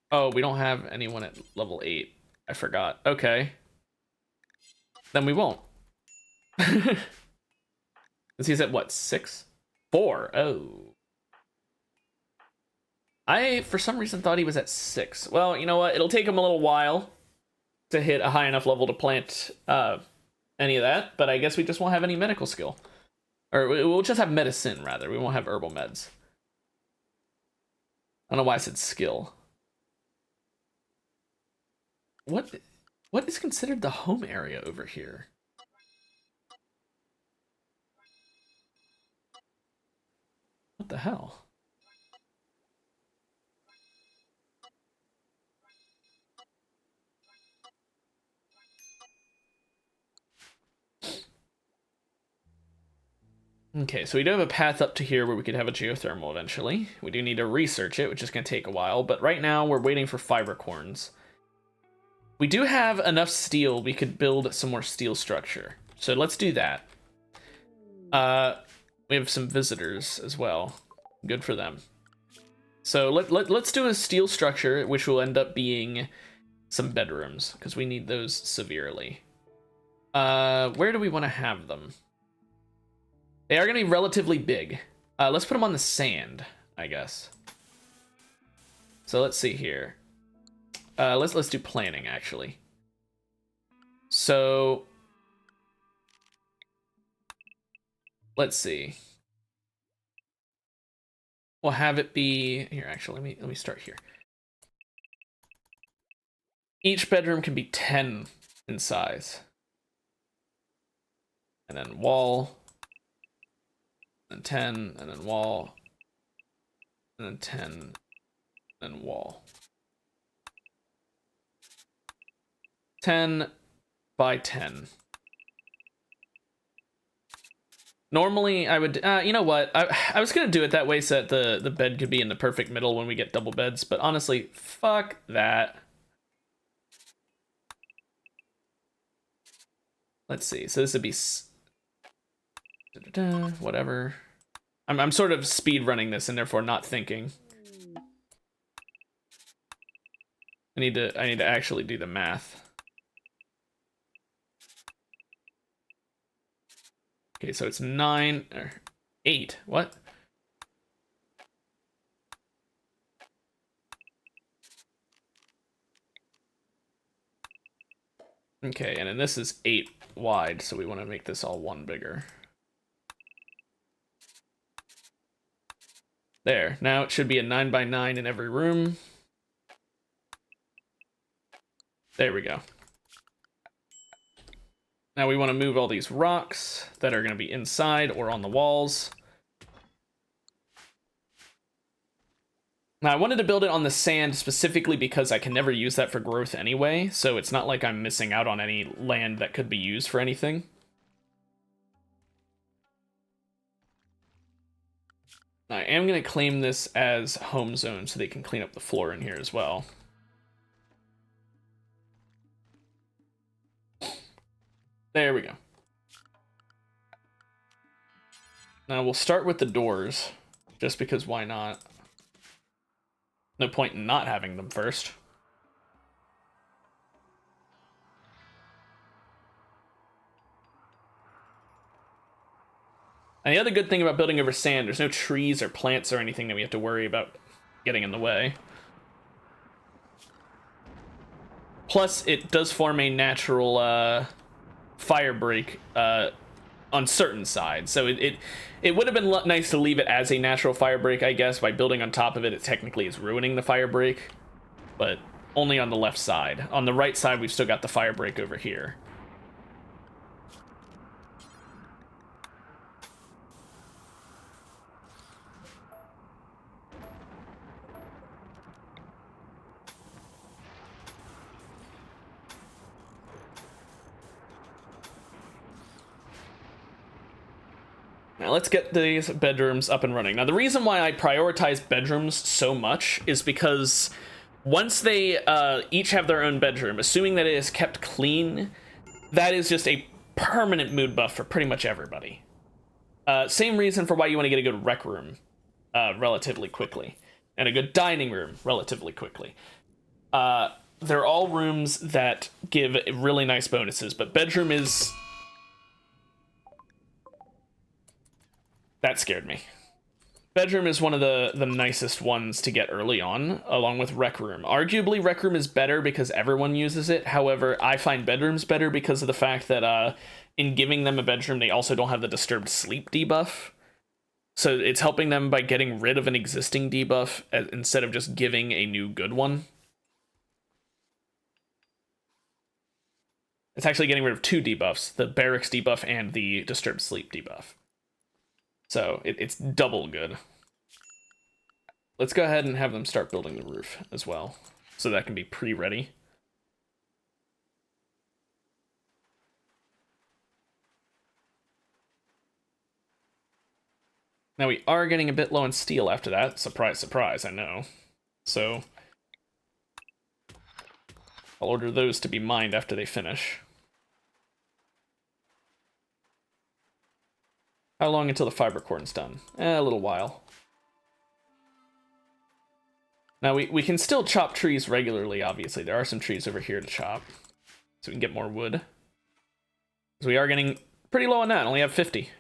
Oh, we don't have anyone at level 8. I forgot. Okay. Then we won't. Because he's at what, 6? 4. Oh. I, for some reason, thought he was at 6. Well, you know what? It'll take him a little while to hit a high enough level to plant any of that, but I guess we just won't have any medical skill. Or we'll just have medicine, rather. We won't have herbal meds. I don't know why I said skill. What is considered the home area over here? What the hell? Okay, so we do have a path up to here where we could have a geothermal eventually. We do need to research it, which is going to take a while, but right now we're waiting for fiber corns. We do have enough steel, we could build some more steel structure. So let's do that. We have some visitors as well. Good for them. So let's do a steel structure, which will end up being some bedrooms, because we need those severely. Where do we want to have them? They are going to be relatively big. Let's put them on the sand, I guess. So let's see here. Let's do planning, actually. So let's see. We'll have it be here. Actually, let me start here. Each bedroom can be 10 in size, and then wall, and 10, and then wall, and then 10, and then wall. 10 by 10. Normally, I would, you know what? I was gonna do it that way so that the bed could be in the perfect middle when we get double beds, but honestly, fuck that. Let's see. So this would be whatever. I'm sort of speed running this and therefore not thinking. I need to actually do the math. Okay, so it's 9 or 8. What? Okay, and then this is 8 wide, so we want to make this all 1 bigger. There. Now it should be a 9 by 9 in every room. There we go. Now we want to move all these rocks that are going to be inside or on the walls. Now I wanted to build it on the sand specifically because I can never use that for growth anyway, so it's not like I'm missing out on any land that could be used for anything. I am going to claim this as home zone so they can clean up the floor in here as well. There we go. Now we'll start with the doors, just because why not? No point in not having them first. And the other good thing about building over sand, there's no trees or plants or anything that we have to worry about getting in the way. Plus, it does form a natural fire break on certain sides, so it would have been nice to leave it as a natural fire break, I guess. By building on top of it, it technically is ruining the fire break, but only on the left side. On the right side, we've still got the fire break over here. Now let's get these bedrooms up and running. Now the reason why I prioritize bedrooms so much is because once they each have their own bedroom, assuming that it is kept clean that is just a permanent mood buff for pretty much everybody. Same reason for why you want to get a good rec room relatively quickly, and a good dining room relatively quickly. They're all rooms that give really nice bonuses, but bedroom is... That scared me. Bedroom is one of the nicest ones to get early on, along with Rec Room. Arguably, Rec Room is better because everyone uses it. However, I find bedrooms better because of the fact that in giving them a bedroom, they also don't have the disturbed sleep debuff. So it's helping them by getting rid of an existing debuff instead of just giving a new good one. It's actually getting rid of two debuffs, the barracks debuff and the disturbed sleep debuff. So it's double good. Let's go ahead and have them start building the roof as well, so that can be pre-ready. Now we are getting a bit low on steel after that. Surprise, surprise, I know. So I'll order those to be mined after they finish. How long until the fiber cordon's done? A little while. Now we can still chop trees regularly, obviously. There are some trees over here to chop, so we can get more wood. So we are getting pretty low on that, only have 50.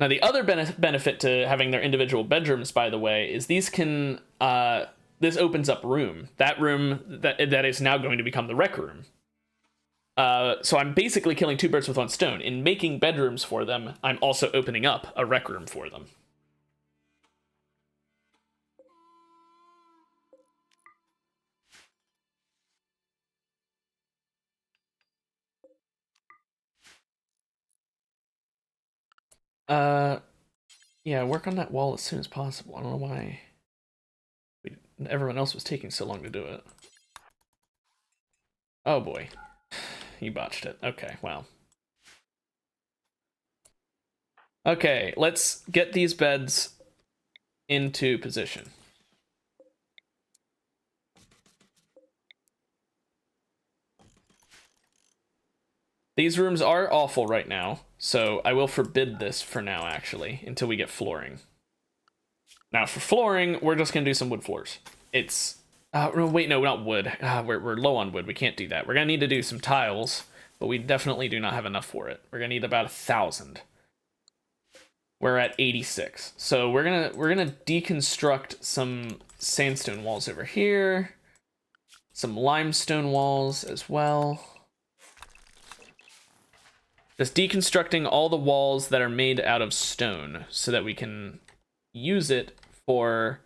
Now the other benefit to having their individual bedrooms, by the way, is these can, this opens up room. That room that is now going to become the rec room. So I'm basically killing two birds with one stone. In making bedrooms for them, I'm also opening up a rec room for them. Yeah, work on that wall as soon as possible. I don't know why everyone else was taking so long to do it. Oh boy. You botched it. Okay, wow. Okay, let's get these beds into position. These rooms are awful right now, so I will forbid this for now, actually, until we get flooring. Now, for flooring, we're just going to do some wood floors. It's... wait, no, not wood. We're low on wood. We can't do that. We're going to need to do some tiles, but we definitely do not have enough for it. We're going to need about 1,000. We're at 86. So we're gonna deconstruct some sandstone walls over here. Some limestone walls as well. Just deconstructing all the walls that are made out of stone so that we can use it for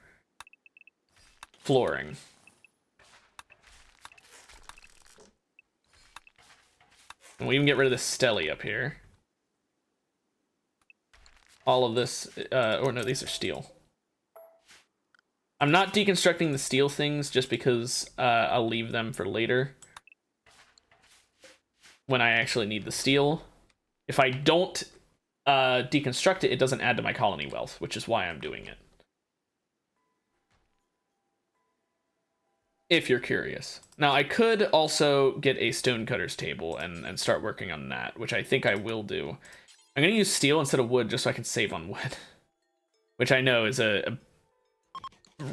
flooring. And we even get rid of the stele up here. All of this, or no, these are steel. I'm not deconstructing the steel things just because I'll leave them for later when I actually need the steel. If I don't deconstruct it, it doesn't add to my colony wealth, which is why I'm doing it. If you're curious. Now, I could also get a stonecutter's table and start working on that, which I think I will do. I'm going to use steel instead of wood just so I can save on wood. Which I know is a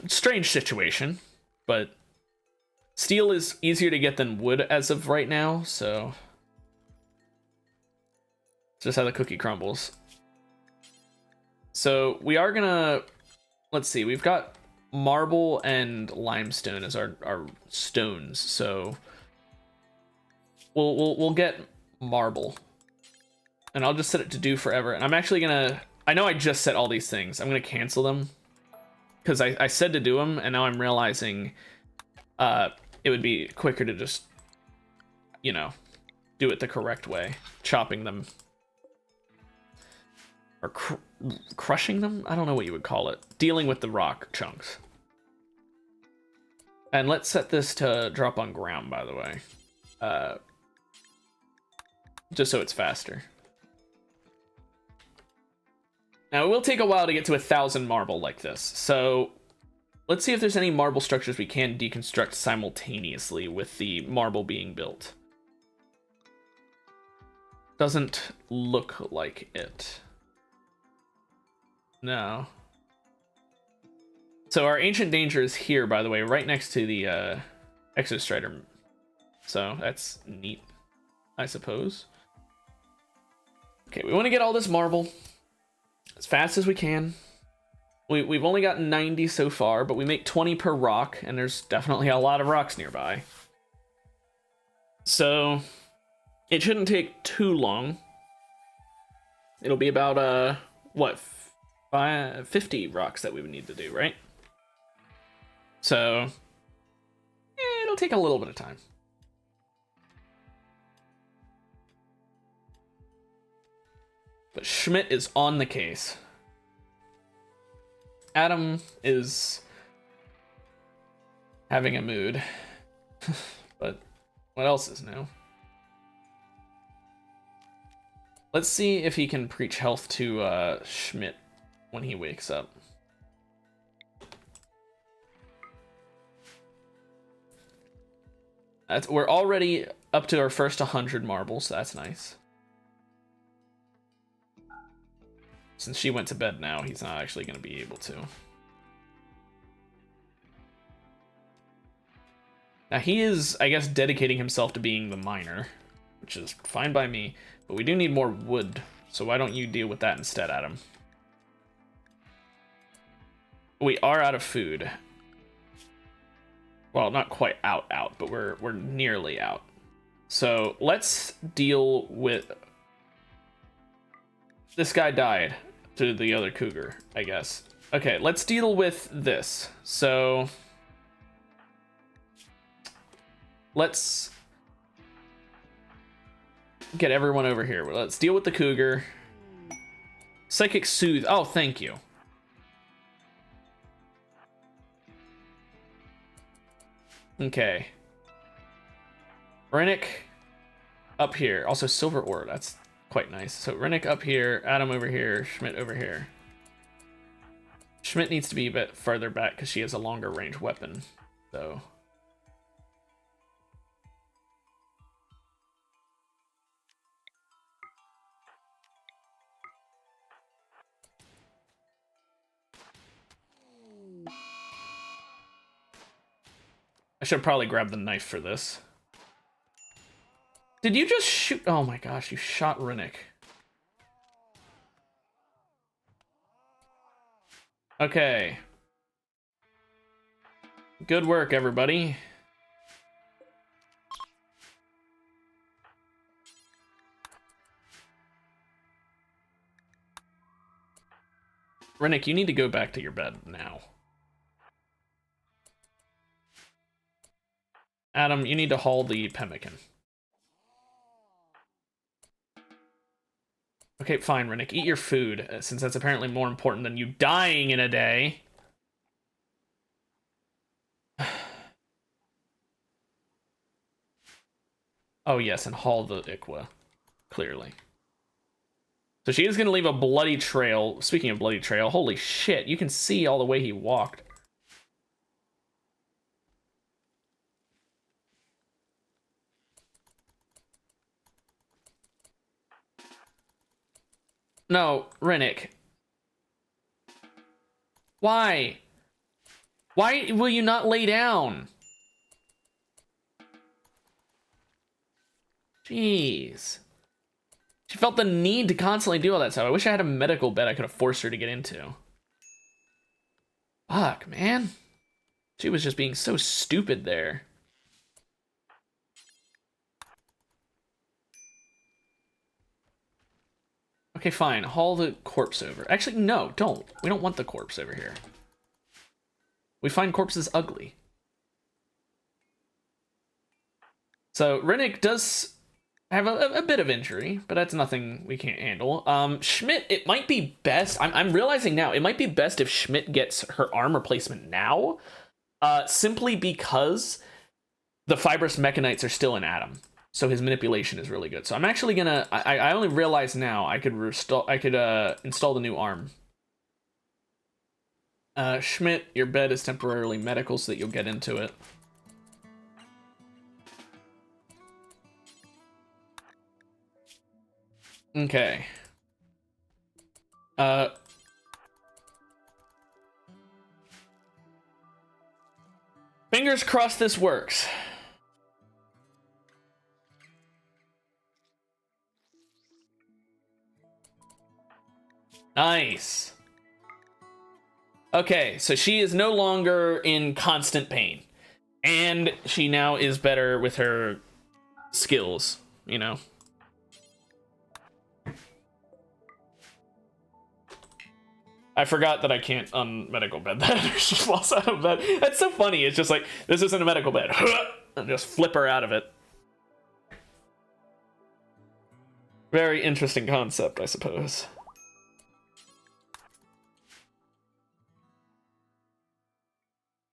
strange situation, but steel is easier to get than wood as of right now, so... It's just how the cookie crumbles. So we are going to... Let's see, we've got marble and limestone as our stones, so... We'll get marble. And I'll just set it to do forever. And I'm actually gonna... I know I just set all these things. I'm gonna cancel them. Because I said to do them, and now I'm realizing it would be quicker to just, you know, do it the correct way. Chopping them. Or crushing them? I don't know what you would call it. Dealing with the rock chunks. And let's set this to drop on ground, by the way. Just so it's faster. Now, it will take a while to get to 1,000 marble like this, so Let's see if there's any marble structures we can deconstruct simultaneously with the marble being built. Doesn't look like it. No. So our Ancient Danger is here, by the way, right next to the Exostrider. So that's neat, I suppose. Okay, we want to get all this marble as fast as we can. We've only got 90 so far, but we make 20 per rock, and there's definitely a lot of rocks nearby. So it shouldn't take too long. It'll be about, what, 50 rocks that we would need to do, right? So it'll take a little bit of time. But Schmidt is on the case. Adam is having a mood. But what else is new? Let's see if he can preach health to Schmidt when he wakes up. We're already up to our first 100 marbles, so that's nice. Since she went to bed now, he's not actually going to be able to. Now he is, I guess, dedicating himself to being the miner, which is fine by me, but we do need more wood, so why don't you deal with that instead, Adam? We are out of food. Well, not quite out, but we're nearly out. So let's deal with... This guy died to the other cougar, I guess. Okay, let's deal with this. So let's get everyone over here. Let's deal with the cougar. Psychic Soothe. Oh, thank you. Okay. Rennick up here. Also silver ore. That's quite nice. So Rennick up here, Adam over here, Schmidt over here. Schmidt needs to be a bit further back because she has a longer range weapon. So I should probably grab the knife for this. Did you just shoot? Oh my gosh, you shot Rennick. Okay. Good work, everybody. Rennick, you need to go back to your bed now. Adam, you need to haul the pemmican. Okay, fine, Rennick. Eat your food, since that's apparently more important than you dying in a day. Oh, yes, and haul the Ikwa. Clearly. So she is going to leave a bloody trail. Speaking of bloody trail, holy shit, you can see all the way he walked. No, Rennick. Why? Why will you not lay down? Jeez. She felt the need to constantly do all that stuff. I wish I had a medical bed I could have forced her to get into. Fuck, man. She was just being so stupid there. Okay, fine. Haul the corpse over. Actually, no, don't. We don't want the corpse over here. We find corpses ugly. So, Rennick does have a bit of injury, but that's nothing we can't handle. Schmidt, it might be best... I'm realizing now, it might be best if Schmidt gets her arm replacement now, simply because the fibrous mechanites are still in Adam. So his manipulation is really good. So I'm actually gonna... I only realized now I could install the new arm. Schmidt, your bed is temporarily medical so that you'll get into it. Okay. Fingers crossed this works. Nice. Okay, so she is no longer in constant pain. And she now is better with her skills, you know? I forgot that I can't medical bed that she falls out of bed. That's so funny. It's just like, this isn't a medical bed. And just flip her out of it. Very interesting concept, I suppose.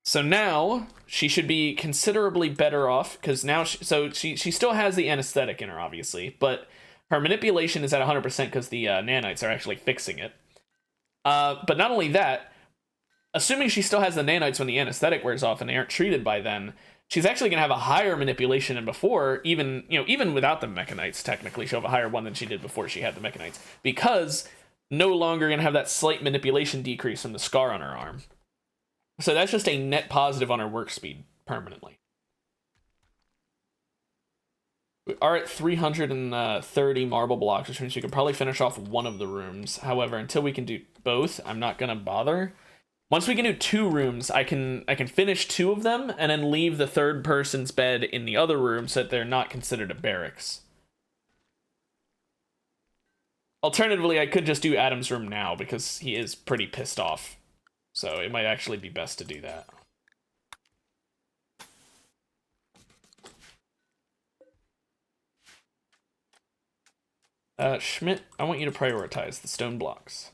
So now she should be considerably better off because now she still has the anesthetic in her, obviously, but her manipulation is at 100% because the nanites are actually fixing it. But not only that, assuming she still has the nanites when the anesthetic wears off and they aren't treated by then, she's actually going to have a higher manipulation than before, even without the mechanites, technically. She'll have a higher one than she did before she had the mechanites, because no longer going to have that slight manipulation decrease from the scar on her arm. So that's just a net positive on her work speed permanently. We are at 330 marble blocks, which means we could probably finish off one of the rooms. However, until we can do both, I'm not going to bother. Once we can do 2 rooms, I can finish 2 of them and then leave the third person's bed in the other room so that they're not considered a barracks. Alternatively, I could just do Adam's room now because he is pretty pissed off. So it might actually be best to do that. Schmidt, I want you to prioritize the stone blocks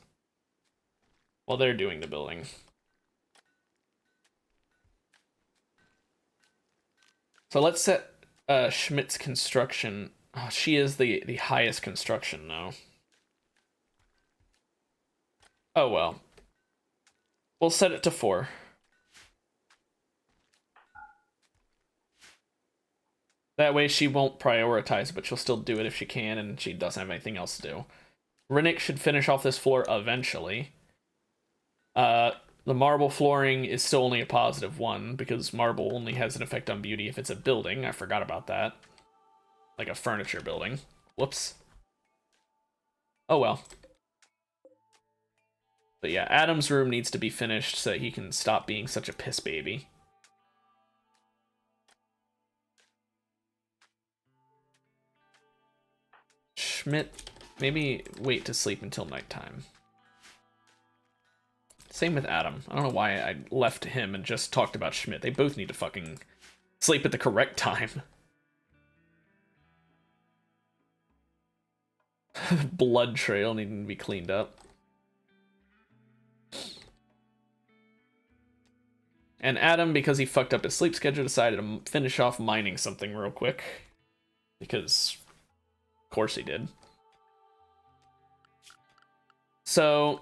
while they're doing the building. So let's set Schmidt's construction. Oh, she is the highest construction, though. Oh, well. We'll set it to 4. That way she won't prioritize, but she'll still do it if she can, and she doesn't have anything else to do. Rinnick should finish off this floor eventually. The marble flooring is still only a +1, because marble only has an effect on beauty if it's a building. I forgot about that. Like a furniture building. Whoops. Oh well. But yeah, Adam's room needs to be finished so that he can stop being such a piss baby. Schmidt, maybe wait to sleep until nighttime. Same with Adam. I don't know why I left him and just talked about Schmidt. They both need to fucking sleep at the correct time. Blood trail needing to be cleaned up. And Adam, because he fucked up his sleep schedule, decided to finish off mining something real quick. Because, of course he did. So,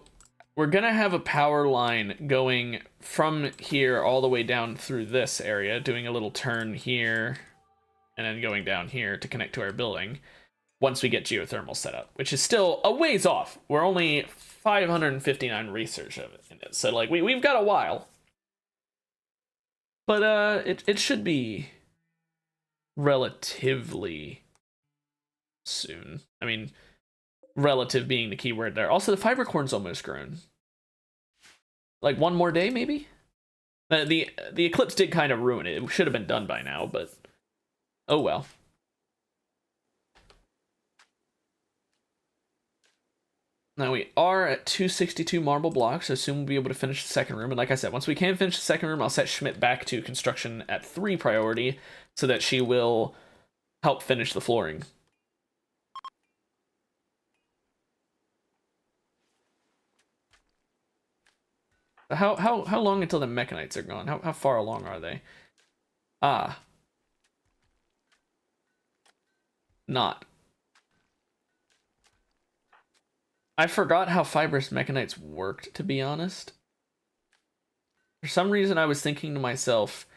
we're gonna have a power line going from here all the way down through this area, doing a little turn here, and then going down here to connect to our building, once we get geothermal set up, which is still a ways off. We're only 559 research of it in it, so like we've got a while. But it should be relatively soon. I mean, relative being the key word there. Also, the fiber corn's almost grown. Like 1 more day, maybe? The eclipse did kind of ruin it. It should have been done by now, but oh well. Now we are at 262 marble blocks, so soon we'll be able to finish the second room. And like I said, once we can finish the second room, I'll set Schmidt back to construction at 3 priority so that she will help finish the flooring. How long until the mechanites are gone? How far along are they? Ah. Not. I forgot how fibrous mechanites worked, to be honest. For some reason, I was thinking to myself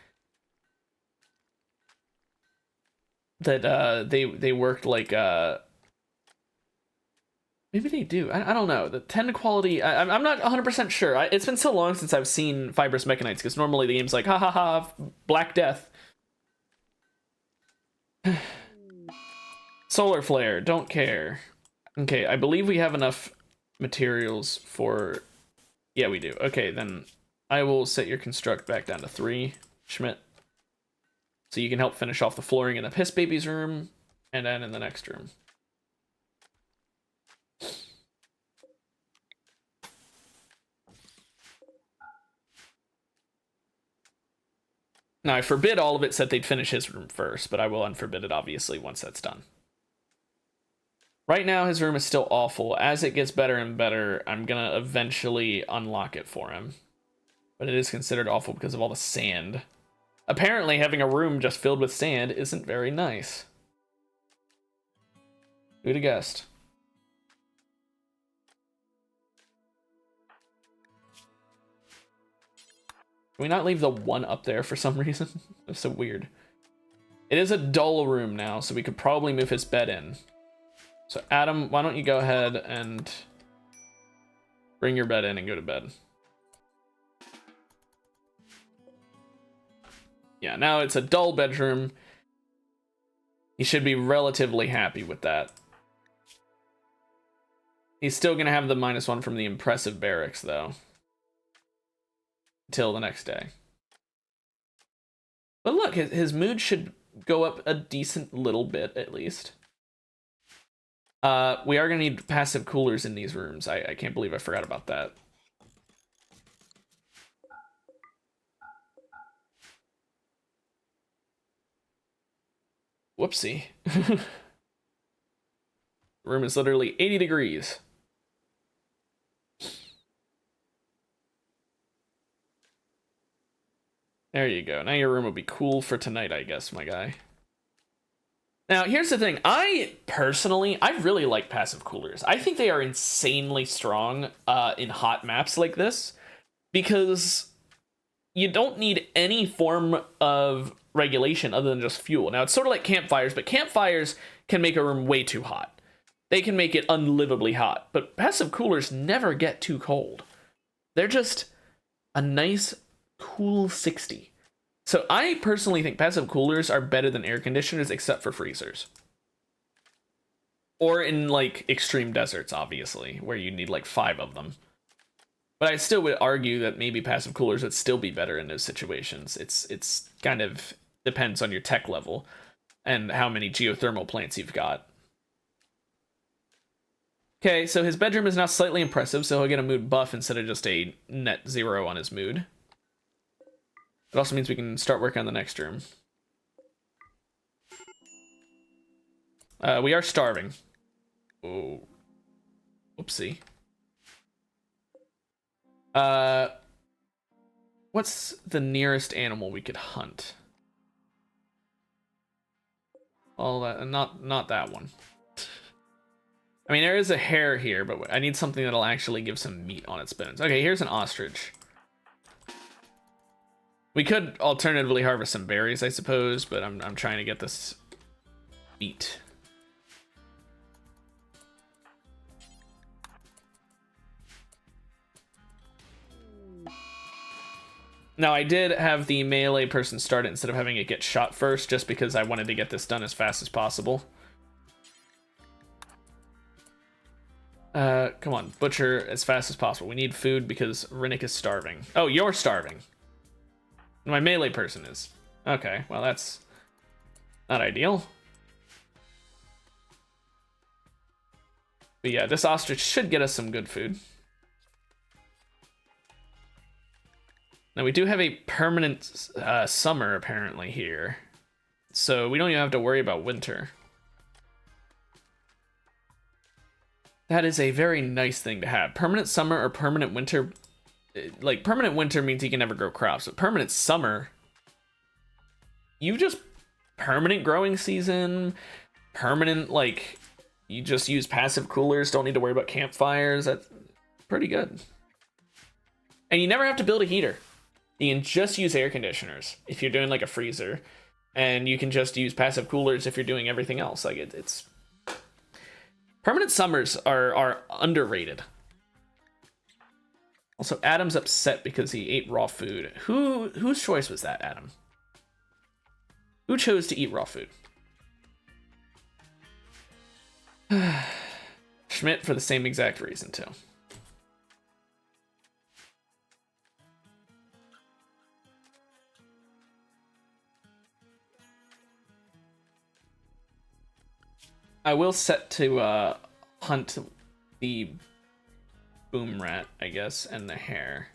that they worked like maybe they do. I don't know. The 10 quality, I'm not 100% sure. It's been so long since I've seen Fibrous Mechanites, because normally the game's like, ha ha ha, Black Death. Solar Flare, don't care. Okay, I believe we have enough materials for... Yeah, we do. Okay, then I will set your construct back down to 3, Schmidt. So you can help finish off the flooring in the Piss Baby's room, and then in the next room. Now, I forbid all of it, said they'd finish his room first, but I will unforbid it, obviously, once that's done. Right now, his room is still awful. As it gets better and better, I'm gonna eventually unlock it for him. But it is considered awful because of all the sand. Apparently, having a room just filled with sand isn't very nice. Who'd have guessed? Can we not leave the 1 up there for some reason? That's so weird. It is a dull room now, so we could probably move his bed in. So Adam, why don't you go ahead and bring your bed in and go to bed. Yeah, now it's a dull bedroom. He should be relatively happy with that. He's still going to have the -1 from the impressive barracks, though. Until the next day. But look, his mood should go up a decent little bit, at least. We are going to need passive coolers in these rooms. I can't believe I forgot about that. Whoopsie. The room is literally 80 degrees. There you go. Now your room will be cool for tonight, I guess, my guy. Now, here's the thing. I really like passive coolers. I think they are insanely strong in hot maps like this, because you don't need any form of regulation other than just fuel. Now, it's sort of like campfires, but campfires can make a room way too hot. They can make it unlivably hot, but passive coolers never get too cold. They're just a nice, cool 60. So I personally think passive coolers are better than air conditioners, except for freezers. Or in, like, extreme deserts, obviously, where you need, like, 5 of them. But I still would argue that maybe passive coolers would still be better in those situations. It's kind of depends on your tech level and how many geothermal plants you've got. Okay, so his bedroom is now slightly impressive, so he'll get a mood buff instead of just a net 0 on his mood. It also means we can start working on the next room. We are starving. Oh. Whoopsie. What's the nearest animal we could hunt? Well, not that one. I mean, there is a hare here, but I need something that'll actually give some meat on its bones. Okay, here's an ostrich. We could alternatively harvest some berries, I suppose, but I'm trying to get this meat. Now, I did have the melee person start it instead of having it get shot first, just because I wanted to get this done as fast as possible. Come on, butcher as fast as possible. We need food because Rinnick is starving. Oh, you're starving. My melee person is. Okay, well, that's not ideal. But yeah, this ostrich should get us some good food. Now, we do have a permanent summer, apparently, here. So we don't even have to worry about winter. That is a very nice thing to have. Permanent summer or permanent winter. Like, permanent winter means you can never grow crops. But permanent summer, you just permanent growing season, permanent, like, you just use passive coolers, don't need to worry about campfires. That's pretty good. And you never have to build a heater. You can just use air conditioners if you're doing like a freezer, and you can just use passive coolers if you're doing everything else. Like it's permanent summers are underrated. Also, Adam's upset because he ate raw food. Whose choice was that, Adam? Who chose to eat raw food? Schmidt for the same exact reason too. I will set to hunt the boom rat, I guess, and the hare.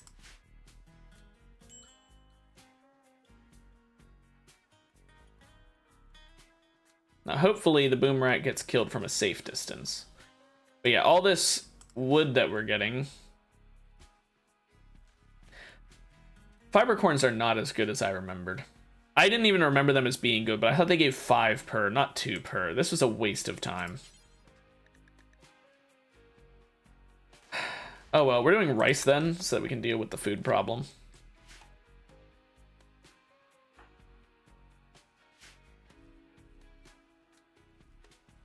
Now, hopefully the boom rat gets killed from a safe distance. But yeah, all this wood that we're getting. Fiber corns are not as good as I remembered. I didn't even remember them as being good, but I thought they gave 5 per, not 2 per. This was a waste of time. Oh well, we're doing rice then, so that we can deal with the food problem.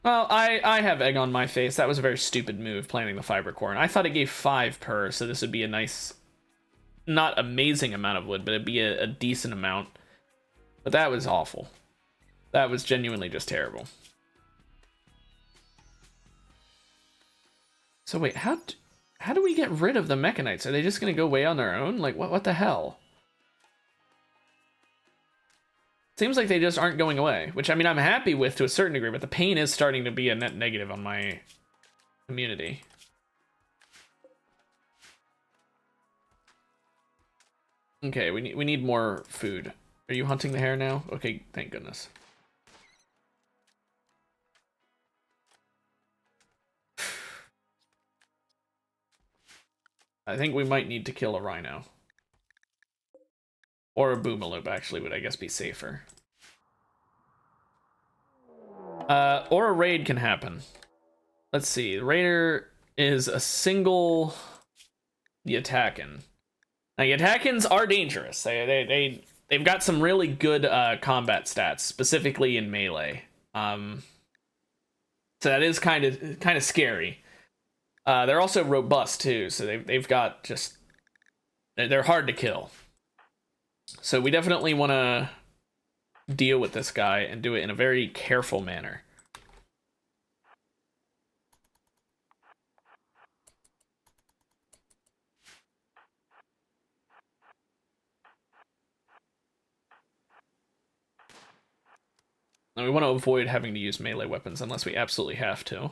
Well, I have egg on my face. That was a very stupid move, planting the fiber corn. I thought it gave 5 per, so this would be a nice, not amazing amount of wood, but it'd be a decent amount. But that was awful. That was genuinely just terrible. So wait, how do we get rid of the mechanites? Are they just gonna go away on their own? Like, what the hell? Seems like they just aren't going away, which I mean I'm happy with to a certain degree, but the pain is starting to be a net negative on my community. Okay, we need more food. Are you hunting the hare now? Okay, thank goodness. I think we might need to kill a rhino. Or a boomalope, actually, would I guess be safer. Or a raid can happen. Let's see. The raider is a single Yatakin. Now, Yatakins are dangerous. They've got some really good combat stats, specifically in melee. So that is kind of scary. They're also robust too, so they've got just they're hard to kill. So we definitely want to deal with this guy and do it in a very careful manner. And we want to avoid having to use melee weapons unless we absolutely have to.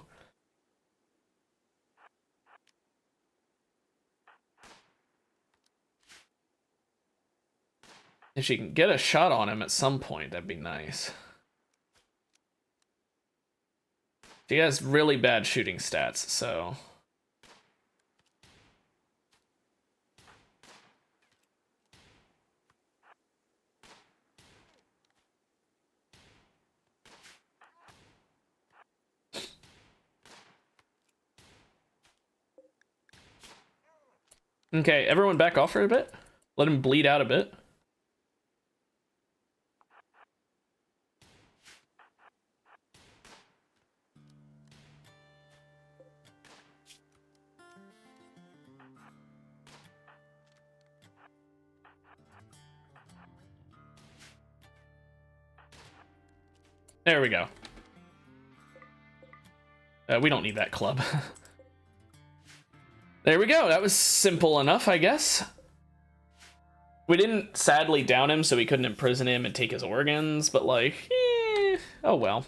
If she can get a shot on him at some point, that'd be nice. She has really bad shooting stats, so... Okay, everyone back off for a bit. Let him bleed out a bit. There we go. We don't need that club. There we go. That was simple enough, I guess. We didn't sadly down him, so we couldn't imprison him and take his organs, but like, oh well.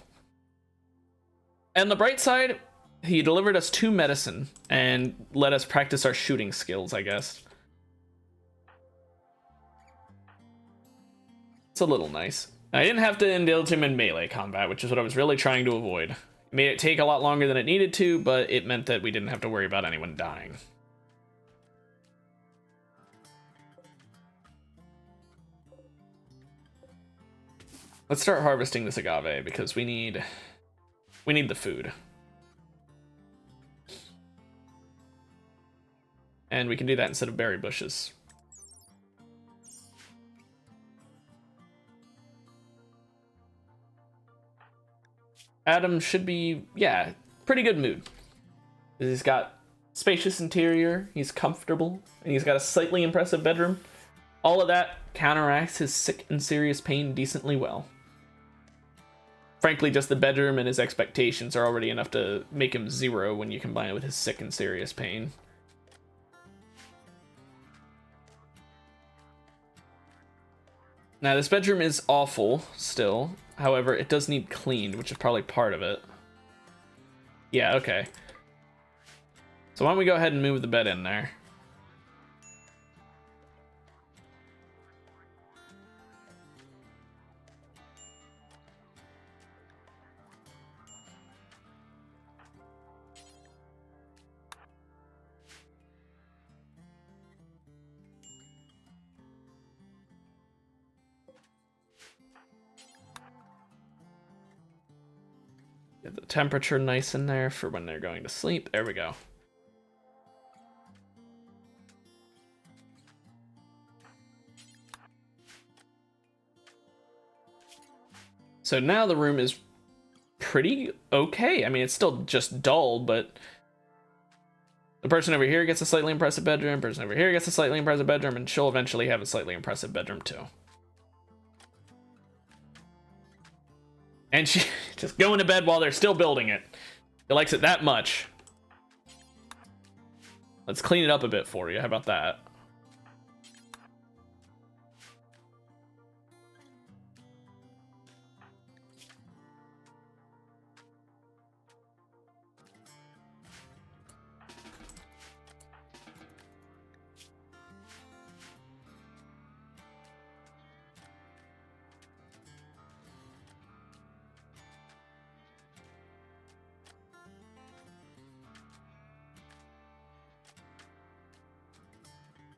And the bright side, he delivered us 2 medicine and let us practice our shooting skills, I guess. It's a little nice. I didn't have to indulge him in melee combat, which is what I was really trying to avoid. It made it take a lot longer than it needed to, but it meant that we didn't have to worry about anyone dying. Let's start harvesting this agave because we need the food. And we can do that instead of berry bushes. Adam should be, yeah, pretty good mood. He's got spacious interior, he's comfortable, and he's got a slightly impressive bedroom. All of that counteracts his sick and serious pain decently well. Frankly, just the bedroom and his expectations are already enough to make him 0 when you combine it with his sick and serious pain. Now, this bedroom is awful still. However, it does need cleaned, which is probably part of it. Yeah, okay. So why don't we go ahead and move the bed in there? Get the temperature nice in there for when they're going to sleep. There we go. So now the room is pretty okay. I mean, it's still just dull, but the person over here gets a slightly impressive bedroom, person over here gets a slightly impressive bedroom, and she'll eventually have a slightly impressive bedroom too. And she just going to bed while they're still building it. She likes it that much. Let's clean it up a bit for you. How about that?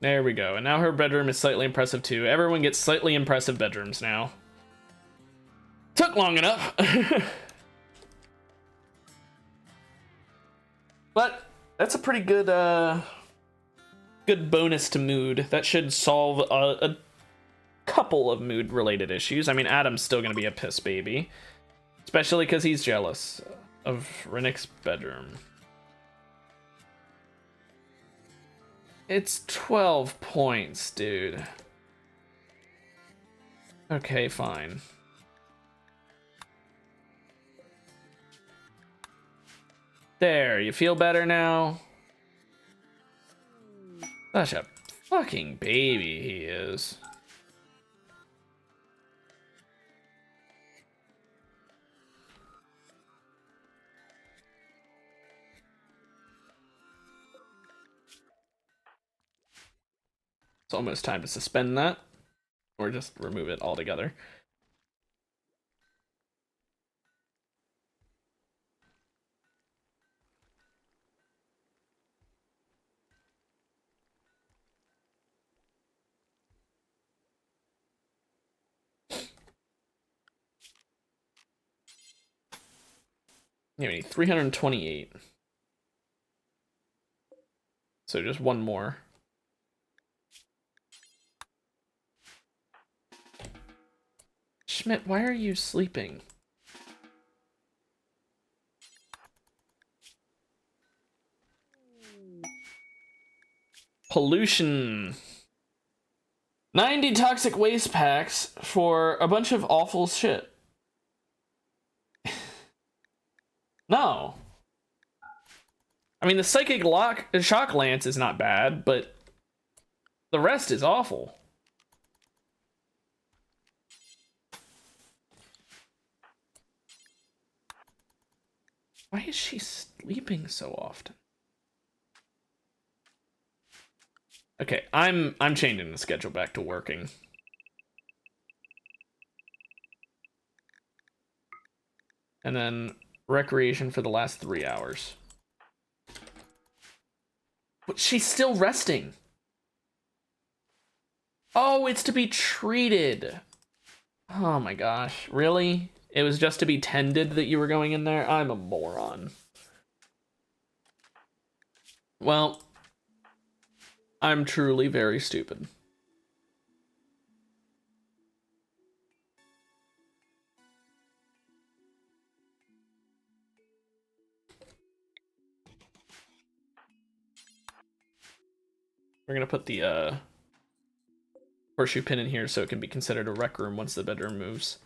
There we go. And now her bedroom is slightly impressive too. Everyone gets slightly impressive bedrooms now. Took long enough. But that's a pretty good good bonus to mood. That should solve a couple of mood related issues. I mean, Adam's still gonna be a piss baby, especially because he's jealous of Rennick's bedroom. It's 12 points, dude. Okay, fine. There, you feel better now? Such a fucking baby he is. It's almost time to suspend that, or just remove it altogether. Yeah, we need 328. So just one more. Schmidt, why are you sleeping? Pollution. 90 toxic waste packs for a bunch of awful shit. No. I mean, the psychic shock lance is not bad, but the rest is awful. Why is she sleeping so often? Okay, I'm changing the schedule back to working. And then recreation for the last 3 hours. But she's still resting. Oh, it's to be treated. Oh my gosh, really? It was just to be tended that you were going in there? I'm a moron. Well, I'm truly very stupid. We're gonna put the horseshoe pin in here so it can be considered a rec room once the bedroom moves.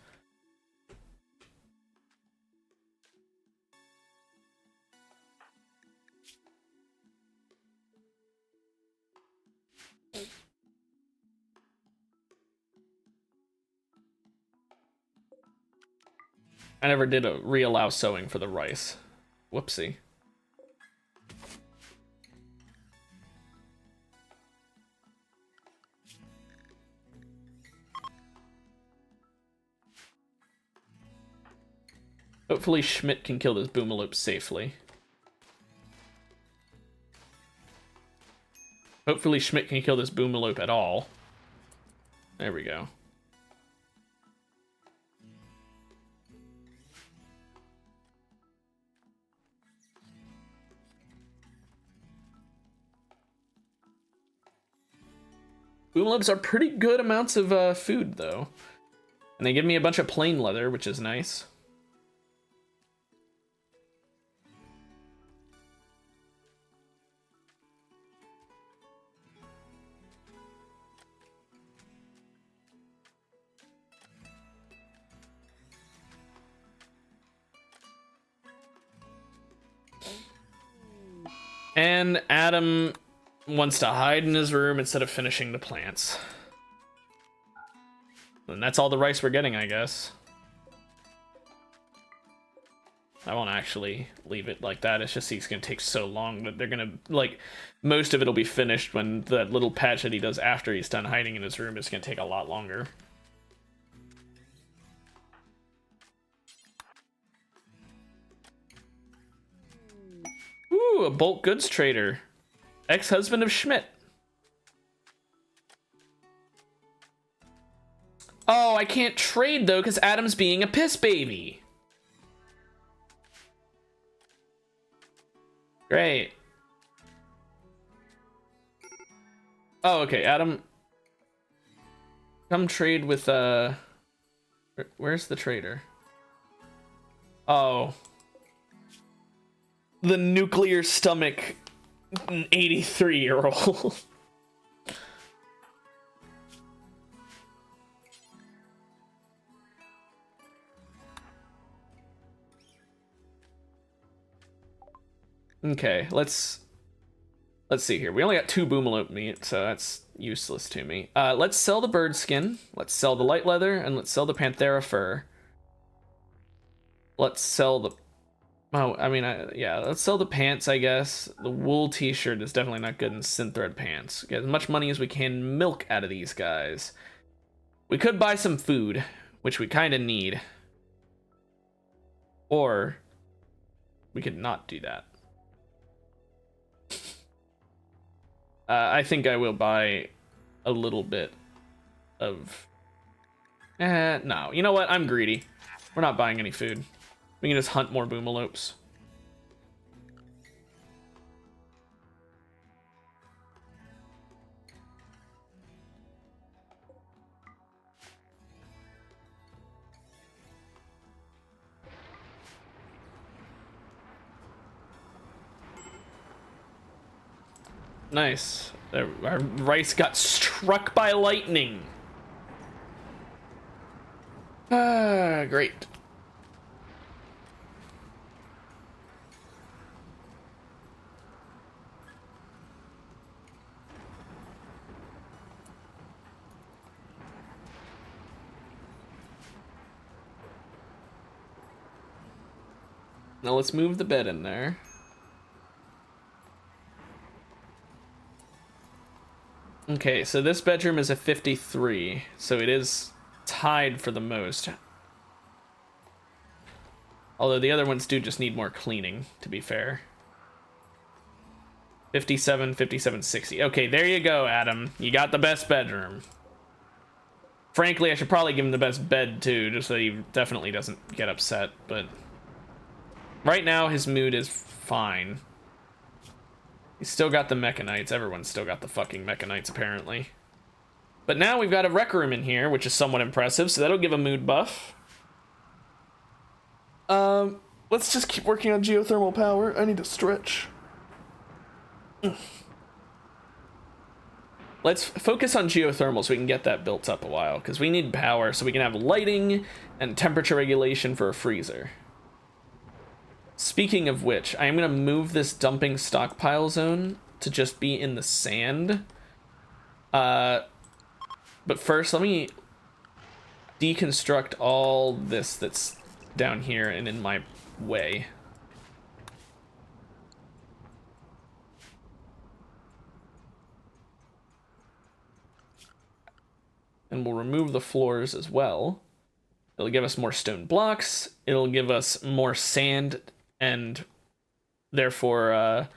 I never did a re-allow sewing for the rice. Whoopsie. Hopefully Schmidt can kill this Boomaloop safely. Hopefully Schmidt can kill this Boomaloop at all. There we go. Boomaloops are pretty good amounts of food, though. And they give me a bunch of plain leather, which is nice. And Adam wants to hide in his room instead of finishing the plants. And that's all the rice we're getting, I guess. I won't actually leave it like that. It's just he's gonna take so long that they're gonna, like, most of it'll be finished when that little patch that he does after he's done hiding in his room is gonna take a lot longer. Ooh, a bulk goods trader. Ex-husband of Schmidt. Oh, I can't trade, though, because Adam's being a piss baby. Great. Oh, okay, Adam. Come trade with, where's the trader? Oh. The nuclear stomach 83-year-old. Okay, let's see here. We only got 2 Boomalope meat, so that's useless to me. Let's sell the bird skin. Let's sell the light leather, and let's sell the Panthera fur. Let's sell the... Oh, I mean, yeah, let's sell the pants, I guess. The wool t-shirt is definitely not good in synthread pants. Get as much money as we can milk out of these guys. We could buy some food, which we kind of need. Or we could not do that. I think I will buy a little bit of... no. You know what? I'm greedy. We're not buying any food. We can just hunt more Boomalopes. Nice. Our rice got struck by lightning. Great. Now let's move the bed in there. Okay, so this bedroom is a 53, so it is tied for the most. Although the other ones do just need more cleaning, to be fair. 57, 57, 60. Okay, there you go, Adam. You got the best bedroom. Frankly, I should probably give him the best bed, too, just so he definitely doesn't get upset, but... Right now, his mood is fine. He's still got the Mechanites. Everyone's still got the fucking Mechanites, apparently. But now we've got a Rec Room in here, which is somewhat impressive, so that'll give a mood buff. Let's just keep working on geothermal power. I need to stretch. let's focus on geothermal so we can get that built up a while, because we need power so we can have lighting and temperature regulation for a freezer. Speaking of which, I am going to move this dumping stockpile zone to just be in the sand. But first, let me deconstruct all this that's down here and in my way. And we'll remove the floors as well. It'll give us more stone blocks. It'll give us more sand and therefore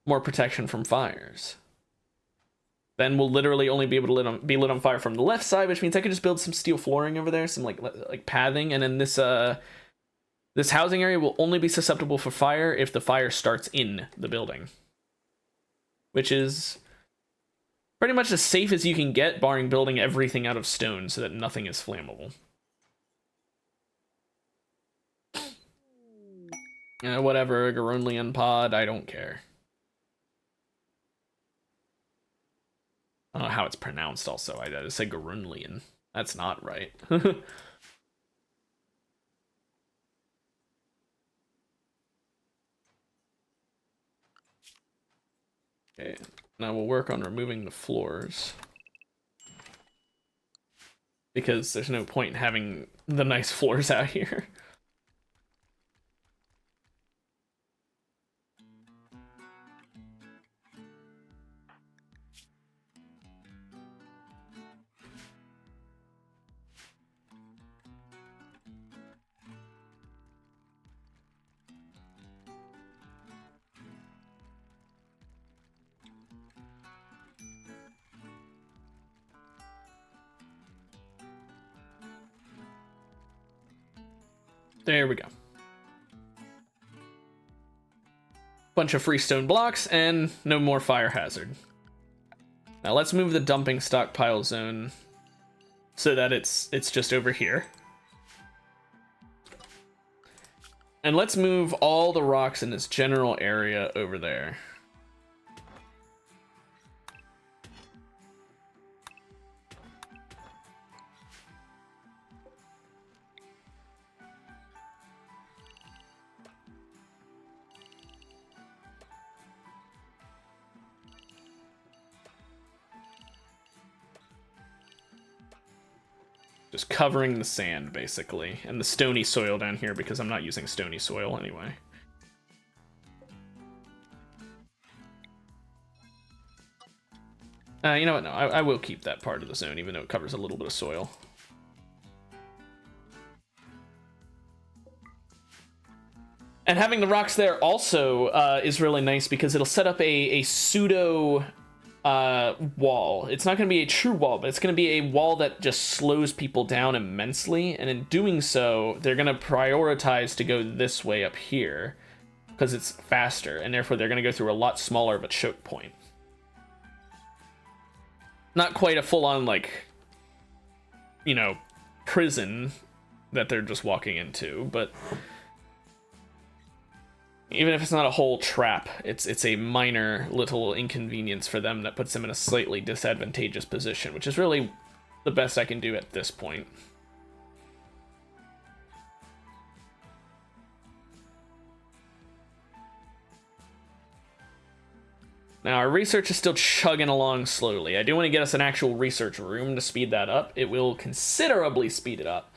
more protection from fires. Then we'll literally only be able to be lit on fire from the left side, which means I could just build some steel flooring over there, some like pathing, and then this housing area will only be susceptible for fire if the fire starts in the building, which is pretty much as safe as you can get, barring building everything out of stone so that nothing is flammable. Whatever, Garunlian pod, I don't care. I don't know how it's pronounced also. I just say Garunlian. That's not right. Okay, now we'll work on removing the floors. Because there's no point in having the nice floors out here. There we go. Bunch of free stone blocks and no more fire hazard. Now let's move the dumping stockpile zone so that it's just over here. And let's move all the rocks in this general area over there. Just covering the sand, basically, and the stony soil down here, because I'm not using stony soil anyway. You know what? No, I will keep that part of the zone, even though it covers a little bit of soil. And having the rocks there also is really nice, because it'll set up a pseudo wall. It's not going to be a true wall, but it's going to be a wall that just slows people down immensely, and in doing so they're going to prioritize to go this way up here because it's faster, and therefore they're going to go through a lot smaller of a choke point. Not quite a full-on, like, you know, prison that they're just walking into, but even if it's not a whole trap, it's a minor little inconvenience for them that puts them in a slightly disadvantageous position, which is really the best I can do at this point. Now, our research is still chugging along slowly. I do want to get us an actual research room to speed that up. It will considerably speed it up.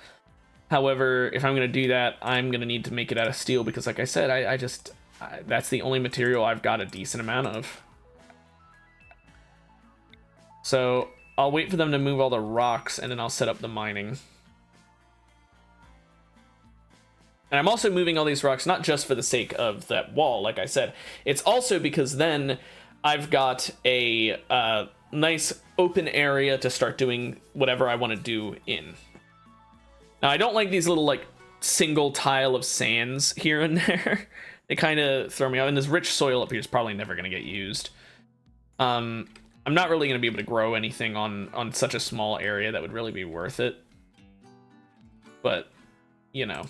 However, if I'm going to do that, I'm going to need to make it out of steel because, like I said, I that's the only material I've got a decent amount of. So I'll wait for them to move all the rocks, and then I'll set up the mining. And I'm also moving all these rocks not just for the sake of that wall, like I said. It's also because then I've got a nice open area to start doing whatever I want to do in. Now, I don't like these little, like, single tile of sands here and there. They kind of throw me off. And this rich soil up here is probably never going to get used. I'm not really going to be able to grow anything on such a small area that would really be worth it. But, you know.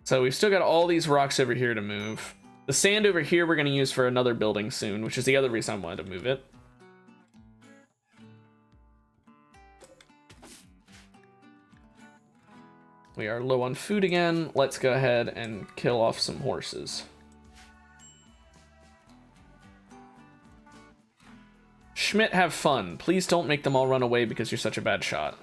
So we've still got all these rocks over here to move. The sand over here we're going to use for another building soon, which is the other reason I wanted to move it. We are low on food again. Let's go ahead and kill off some horses. Schmidt, have fun. Please don't make them all run away because you're such a bad shot.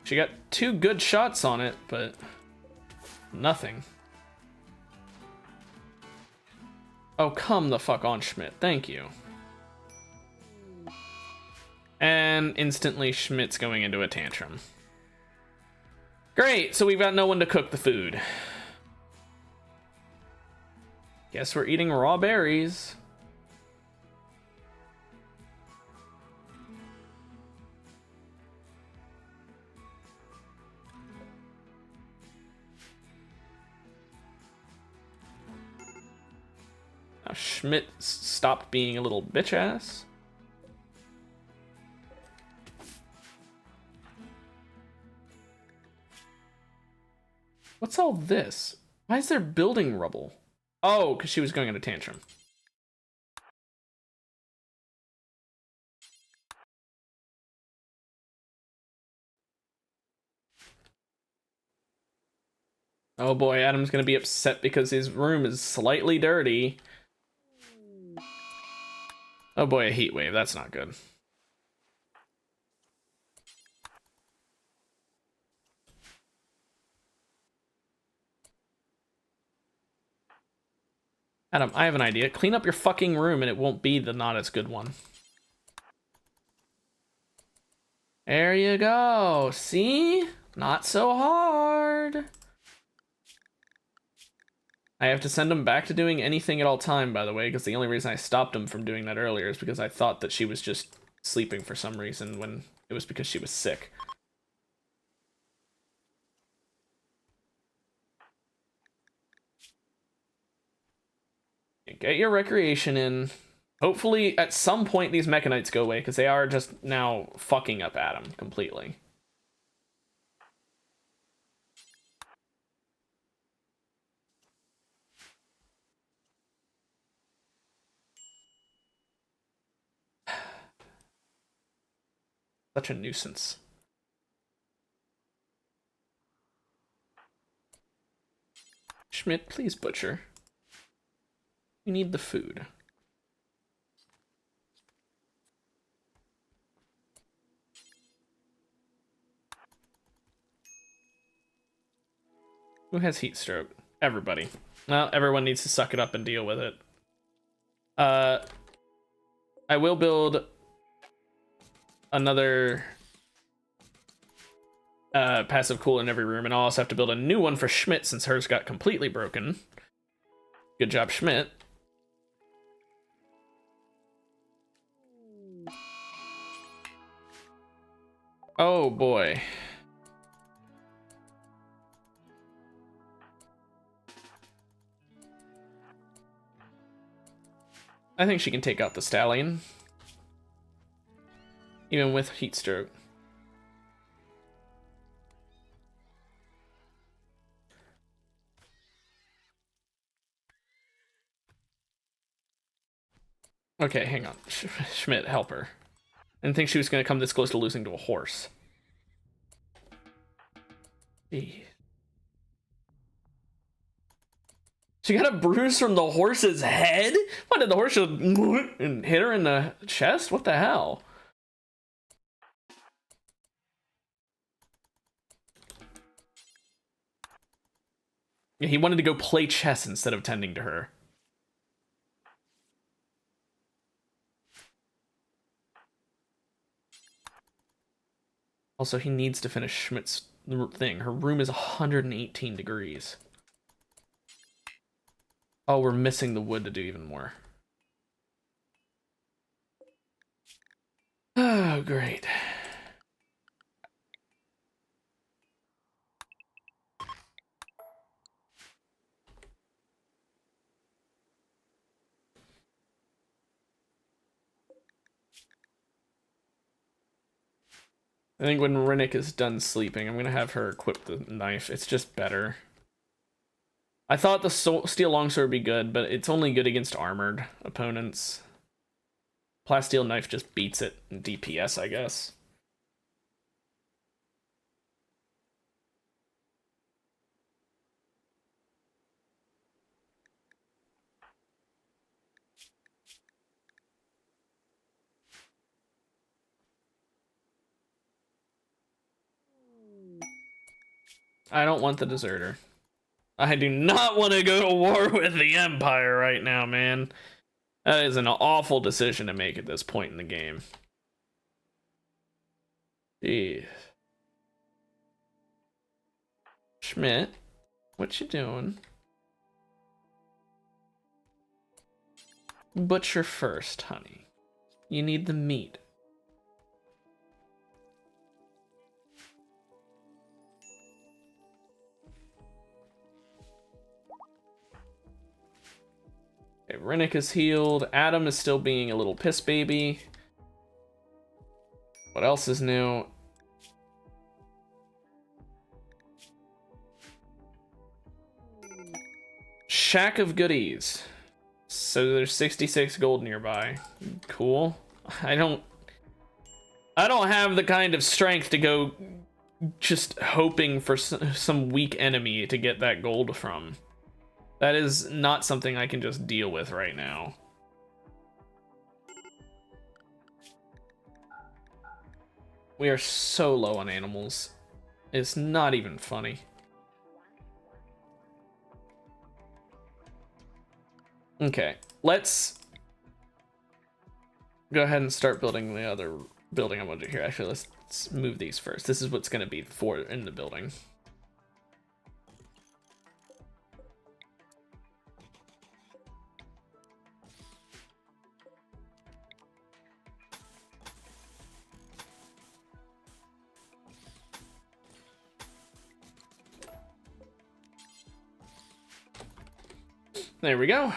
She got 2 good shots on it, but nothing. Oh, come the fuck on, Schmidt. Thank you. And instantly Schmidt's going into a tantrum. Great, so we've got no one to cook the food. Guess we're eating raw berries. Now Schmidt stopped being a little bitch ass. What's all this? Why is there building rubble? Oh, because she was going on a tantrum. Oh boy, Adam's gonna be upset because his room is slightly dirty. Oh boy, a heat wave. That's not good. Adam, I have an idea. Clean up your fucking room and it won't be the not as good one. There you go. See? Not so hard. I have to send him back to doing anything at all time, by the way, because the only reason I stopped him from doing that earlier is because I thought that she was just sleeping for some reason when it was because she was sick. Get your recreation in. Hopefully, at some point, these Mechanites go away, because they are just now fucking up Adam completely. Such a nuisance. Schmidt, please butcher. You need the food. Who has heat stroke? Everybody. Well, everyone needs to suck it up and deal with it. I will build another passive cool in every room, and I'll also have to build a new one for Schmidt since hers got completely broken. Good job, Schmidt. Oh boy. I think she can take out the stallion. Even with heat stroke. Okay, hang on. Schmidt, help her. I didn't think she was going to come this close to losing to a horse. Jeez. She got a bruise from the horse's head? What, did the horse just and hit her in the chest? What the hell? Yeah, he wanted to go play chess instead of tending to her. Also, he needs to finish Schmidt's thing. Her room is 118 degrees. Oh, we're missing the wood to do even more. Oh, great. I think when Rinnik is done sleeping, I'm gonna have her equip the knife. It's just better. I thought the steel longsword would be good, but it's only good against armored opponents. Plasteel knife just beats it in DPS, I guess. I don't want the deserter. I do not want to go to war with the Empire right now, man. That is an awful decision to make at this point in the game. Jeez. Schmidt, what you doing? Butcher first, honey. You need the meat. Okay, Rinnik is healed. Adam is still being a little piss baby. What else is new? Shack of goodies. So there's 66 gold nearby. Cool. I don't have the kind of strength to go just hoping for some weak enemy to get that gold from. That is not something I can just deal with right now. We are so low on animals. It's not even funny. Okay, let's go ahead and start building the other building I want to do here. Actually, let's move these first. This is what's going to be for in the building. There we go.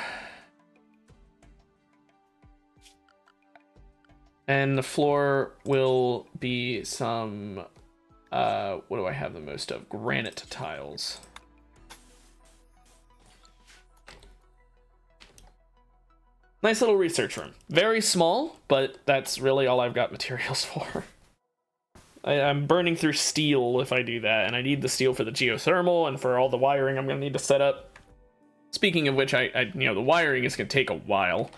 And the floor will be some, what do I have the most of? Granite tiles. Nice little research room. Very small, but that's really all I've got materials for. I'm burning through steel if I do that, and I need the steel for the geothermal and for all the wiring I'm gonna need to set up. Speaking of which, I you know, the wiring is gonna take a while.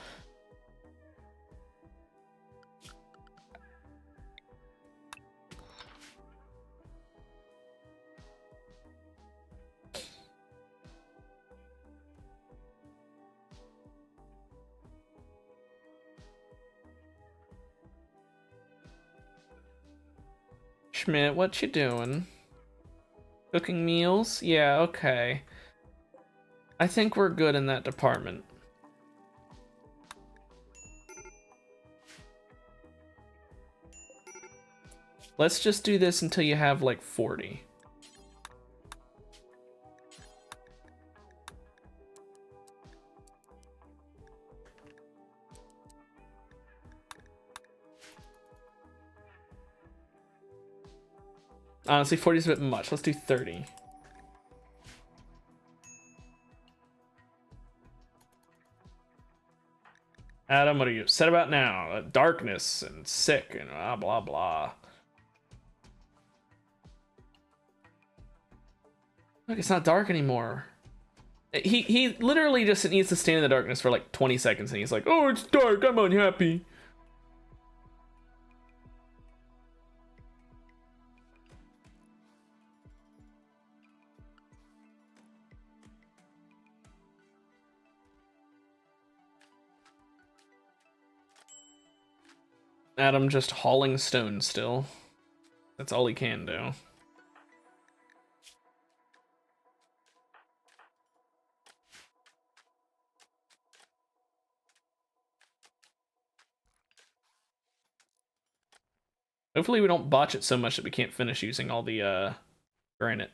Schmidt, what you doing? Cooking meals? Yeah, okay. I think we're good in that department. Let's just do this until you have like 40. Honestly, 40 is a bit much. Let's do 30. Adam, what are you upset about now? Darkness and sick and blah, blah, blah. Look, it's not dark anymore. He literally just needs to stand in the darkness for like 20 seconds and he's like, oh, it's dark, I'm unhappy. Adam just hauling stone still. That's all he can do. Hopefully we don't botch it so much that we can't finish using all the granite.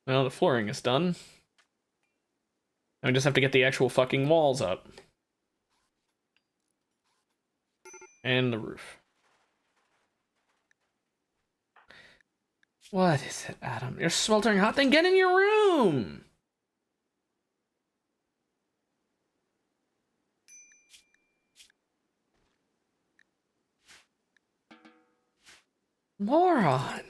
Well, the flooring is done. And we just have to get the actual fucking walls up. And the roof. What is it, Adam? You're sweltering hot, then get in your room! Moron!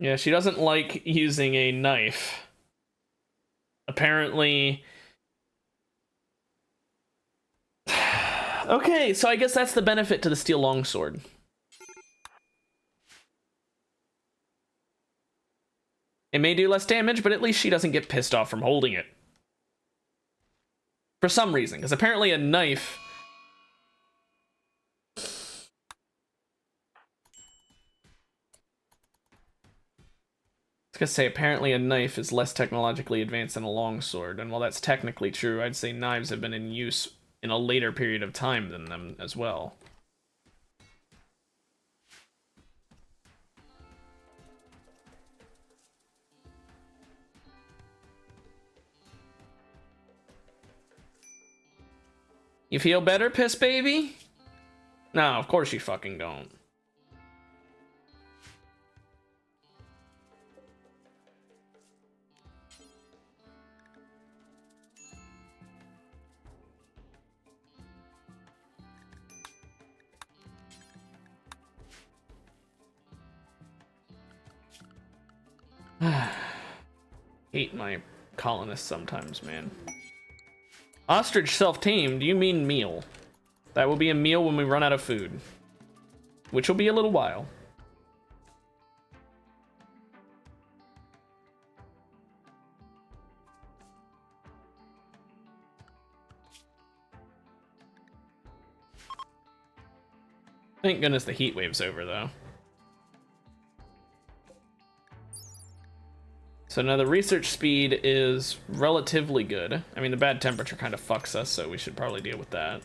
Yeah, she doesn't like using a knife. Apparently... Okay, so I guess that's the benefit to the steel longsword. It may do less damage, but at least she doesn't get pissed off from holding it. For some reason, because apparently a knife... I was gonna say, apparently a knife is less technologically advanced than a longsword, and while that's technically true, I'd say knives have been in use in a later period of time than them as well. You feel better, piss baby? No, of course you fucking don't. Hate my colonists sometimes, man. Ostrich self-tamed, you mean meal. That will be a meal when we run out of food. Which will be a little while. Thank goodness the heat wave's over, though. So now the research speed is relatively good. I mean, the bad temperature kind of fucks us, so we should probably deal with that.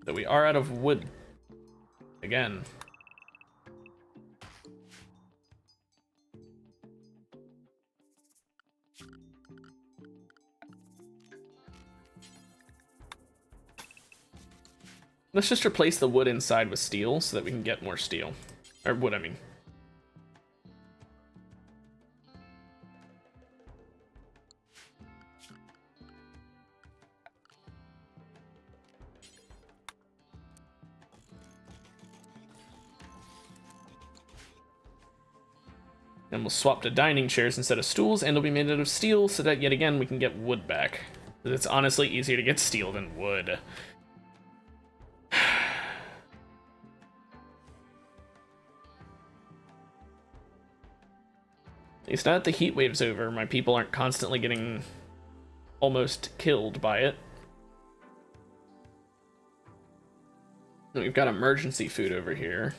So we are out of wood. Again. Let's just replace the wood inside with steel so that we can get more steel. Or wood, I mean. And we'll swap to dining chairs instead of stools, and it'll be made out of steel so that, yet again, we can get wood back. It's honestly easier to get steel than wood. At least now that the heat wave's over, my people aren't constantly getting almost killed by it. We've got emergency food over here.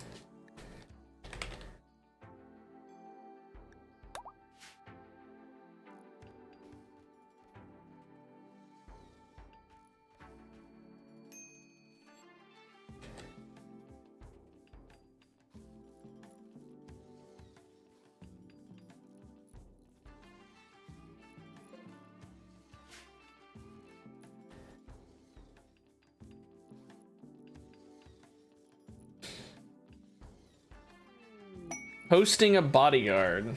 Hosting a bodyguard.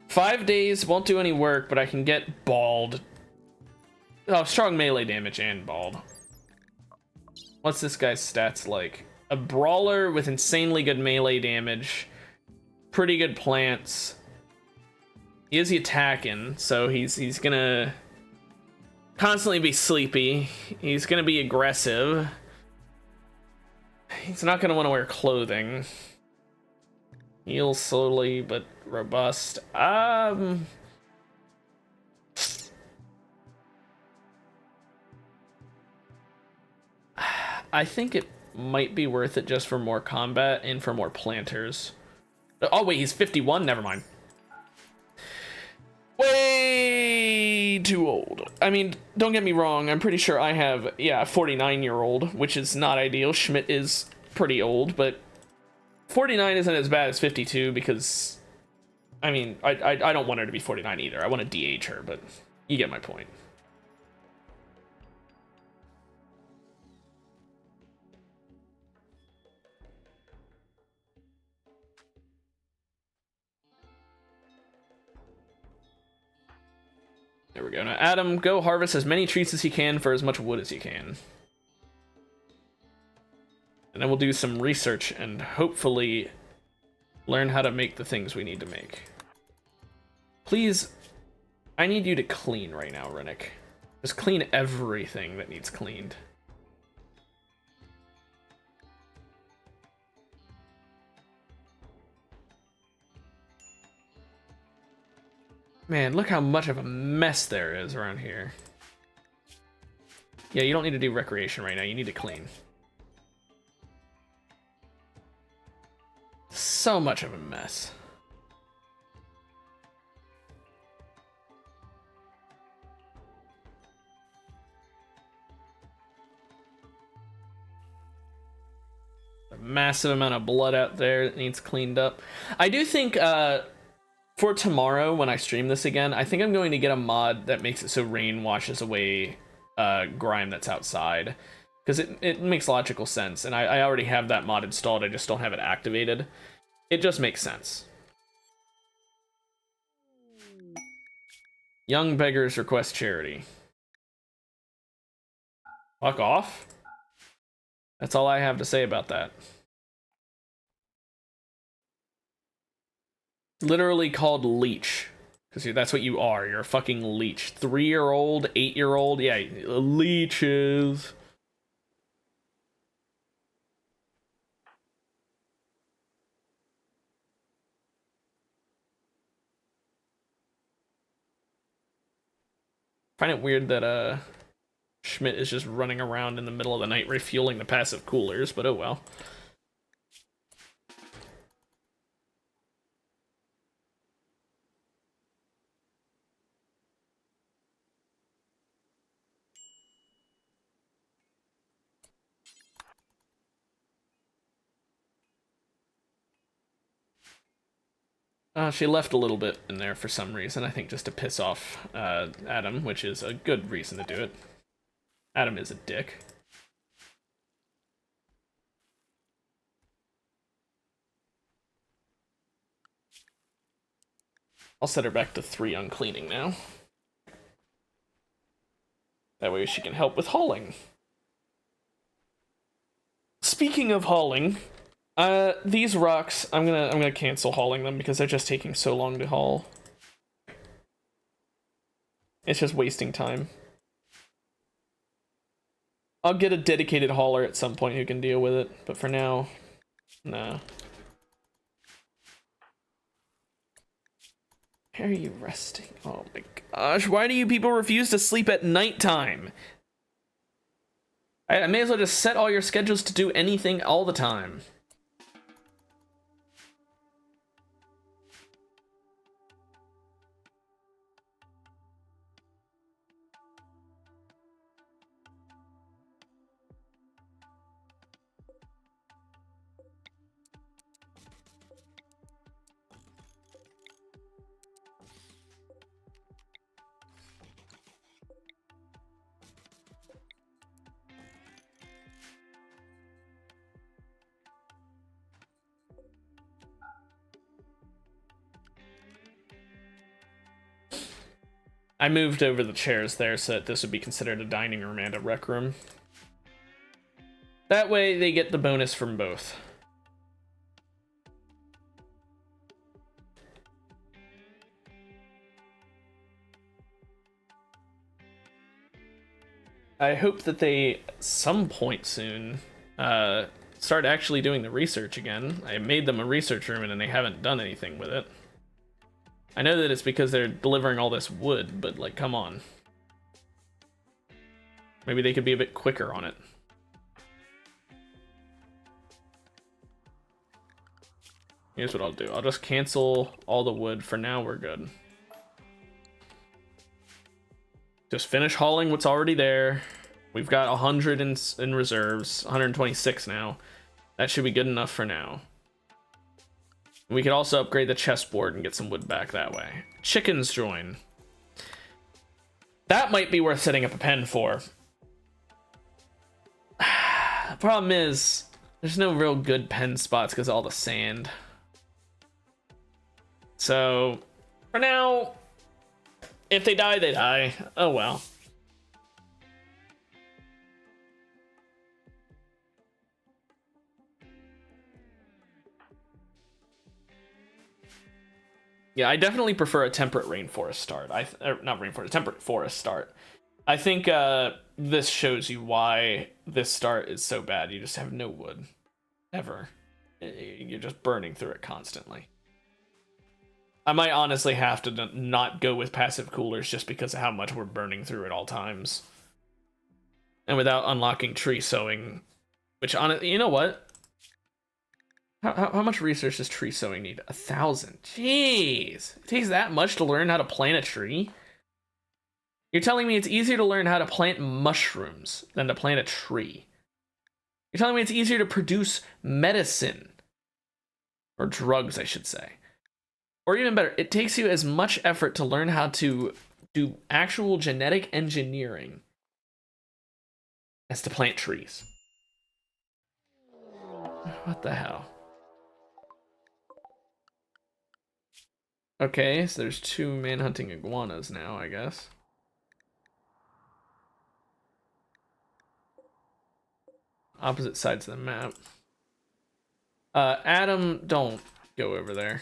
5 days, won't do any work, but I can get bald. Oh, strong melee damage and bald. What's this guy's stats like? A brawler with insanely good melee damage. Pretty good plants. He is attacking, so he's gonna constantly be sleepy. He's gonna be aggressive. He's not gonna want to wear clothing. Heal slowly but robust. I think it might be worth it just for more combat and for more planters. Oh wait, he's 51, never mind. Way too old. I mean, don't get me wrong, I'm pretty sure I have, yeah, a 49-year-old, which is not ideal. Schmidt is pretty old, but 49 isn't as bad as 52 because, I mean, I don't want her to be 49 either. I want to DH her, but you get my point. There we go. Now, Adam, go harvest as many trees as you can for as much wood as you can. And then we'll do some research and hopefully learn how to make the things we need to make. Please, I need you to clean right now, Rennick. Just clean everything that needs cleaned. Man, look how much of a mess there is around here. Yeah, you don't need to do recreation right now. You need to clean. So much of a mess. A massive amount of blood out there that needs cleaned up. I do think, for tomorrow, when I stream this again, I think I'm going to get a mod that makes it so rain washes away grime that's outside. Because it makes logical sense, and I already have that mod installed, I just don't have it activated. It just makes sense. Young beggars request charity. Fuck off. That's all I have to say about that. Literally called leech. Because that's what you are. You're a fucking leech. 3-year-old, 8-year-old. Yeah, leeches. Find it weird that Schmidt is just running around in the middle of the night refueling the passive coolers, but oh well. She left a little bit in there for some reason, I think just to piss off Adam, which is a good reason to do it. Adam is a dick. I'll set her back to 3 on cleaning now. That way she can help with hauling. Speaking of hauling, these rocks, I'm gonna cancel hauling them because they're just taking so long to haul. It's just wasting time. I'll get a dedicated hauler at some point who can deal with it, but for now, nah. Why are you resting? Oh my gosh, why do you people refuse to sleep at nighttime? I may as well just set all your schedules to do anything all the time. I moved over the chairs there so that this would be considered a dining room and a rec room. That way they get the bonus from both. I hope that they, some point soon, start actually doing the research again. I made them a research room and they haven't done anything with it. I know that it's because they're delivering all this wood, but like, come on. Maybe they could be a bit quicker on it. Here's what I'll do. I'll just cancel all the wood. For now, we're good. Just finish hauling what's already there. We've got 100 in reserves, 126 now. That should be good enough for now. We could also upgrade the chessboard and get some wood back that way. Chickens join. That might be worth setting up a pen for. The problem is, there's no real good pen spots because of all the sand. So, for now, if they die, they die. Oh well. Yeah, I definitely prefer a temperate rainforest start. Not rainforest, temperate forest start. I think this shows you why this start is so bad. You just have no wood, ever. You're just burning through it constantly. I might honestly have to not go with passive coolers just because of how much we're burning through at all times. And without unlocking tree sowing, which you know what? How much research does tree sowing need? 1,000. Jeez. It takes that much to learn how to plant a tree? You're telling me it's easier to learn how to plant mushrooms than to plant a tree? You're telling me it's easier to produce medicine? Or drugs, I should say. Or even better, it takes you as much effort to learn how to do actual genetic engineering as to plant trees. What the hell? Okay, so there's 2 manhunting iguanas now, I guess. Opposite sides of the map. Adam, don't go over there.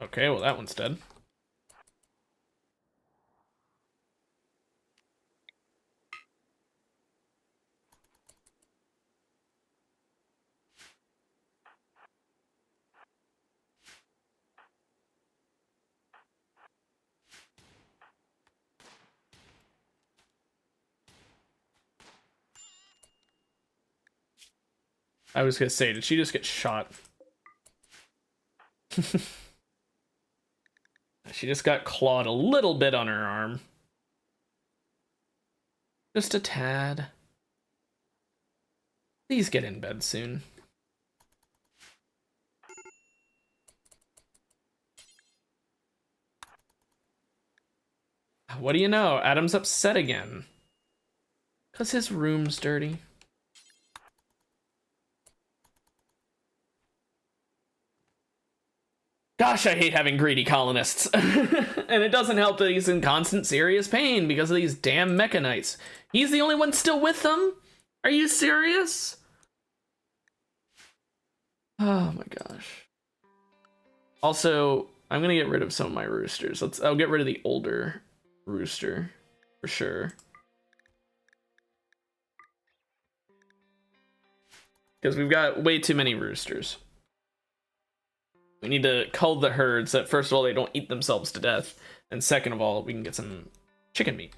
Okay, well that one's dead. I was gonna say, did she just get shot? She just got clawed a little bit on her arm. Just a tad. Please get in bed soon. What do you know? Adam's upset again. 'Cause his room's dirty. Gosh, I hate having greedy colonists. And it doesn't help that he's in constant serious pain because of these damn mechanites. He's the only one still with them? Are you serious? Oh my gosh. Also, I'm gonna get rid of some of my roosters. I'll get rid of the older rooster for sure. Because we've got way too many roosters. We need to cull the herds so that first of all they don't eat themselves to death, and second of all we can get some chicken meat.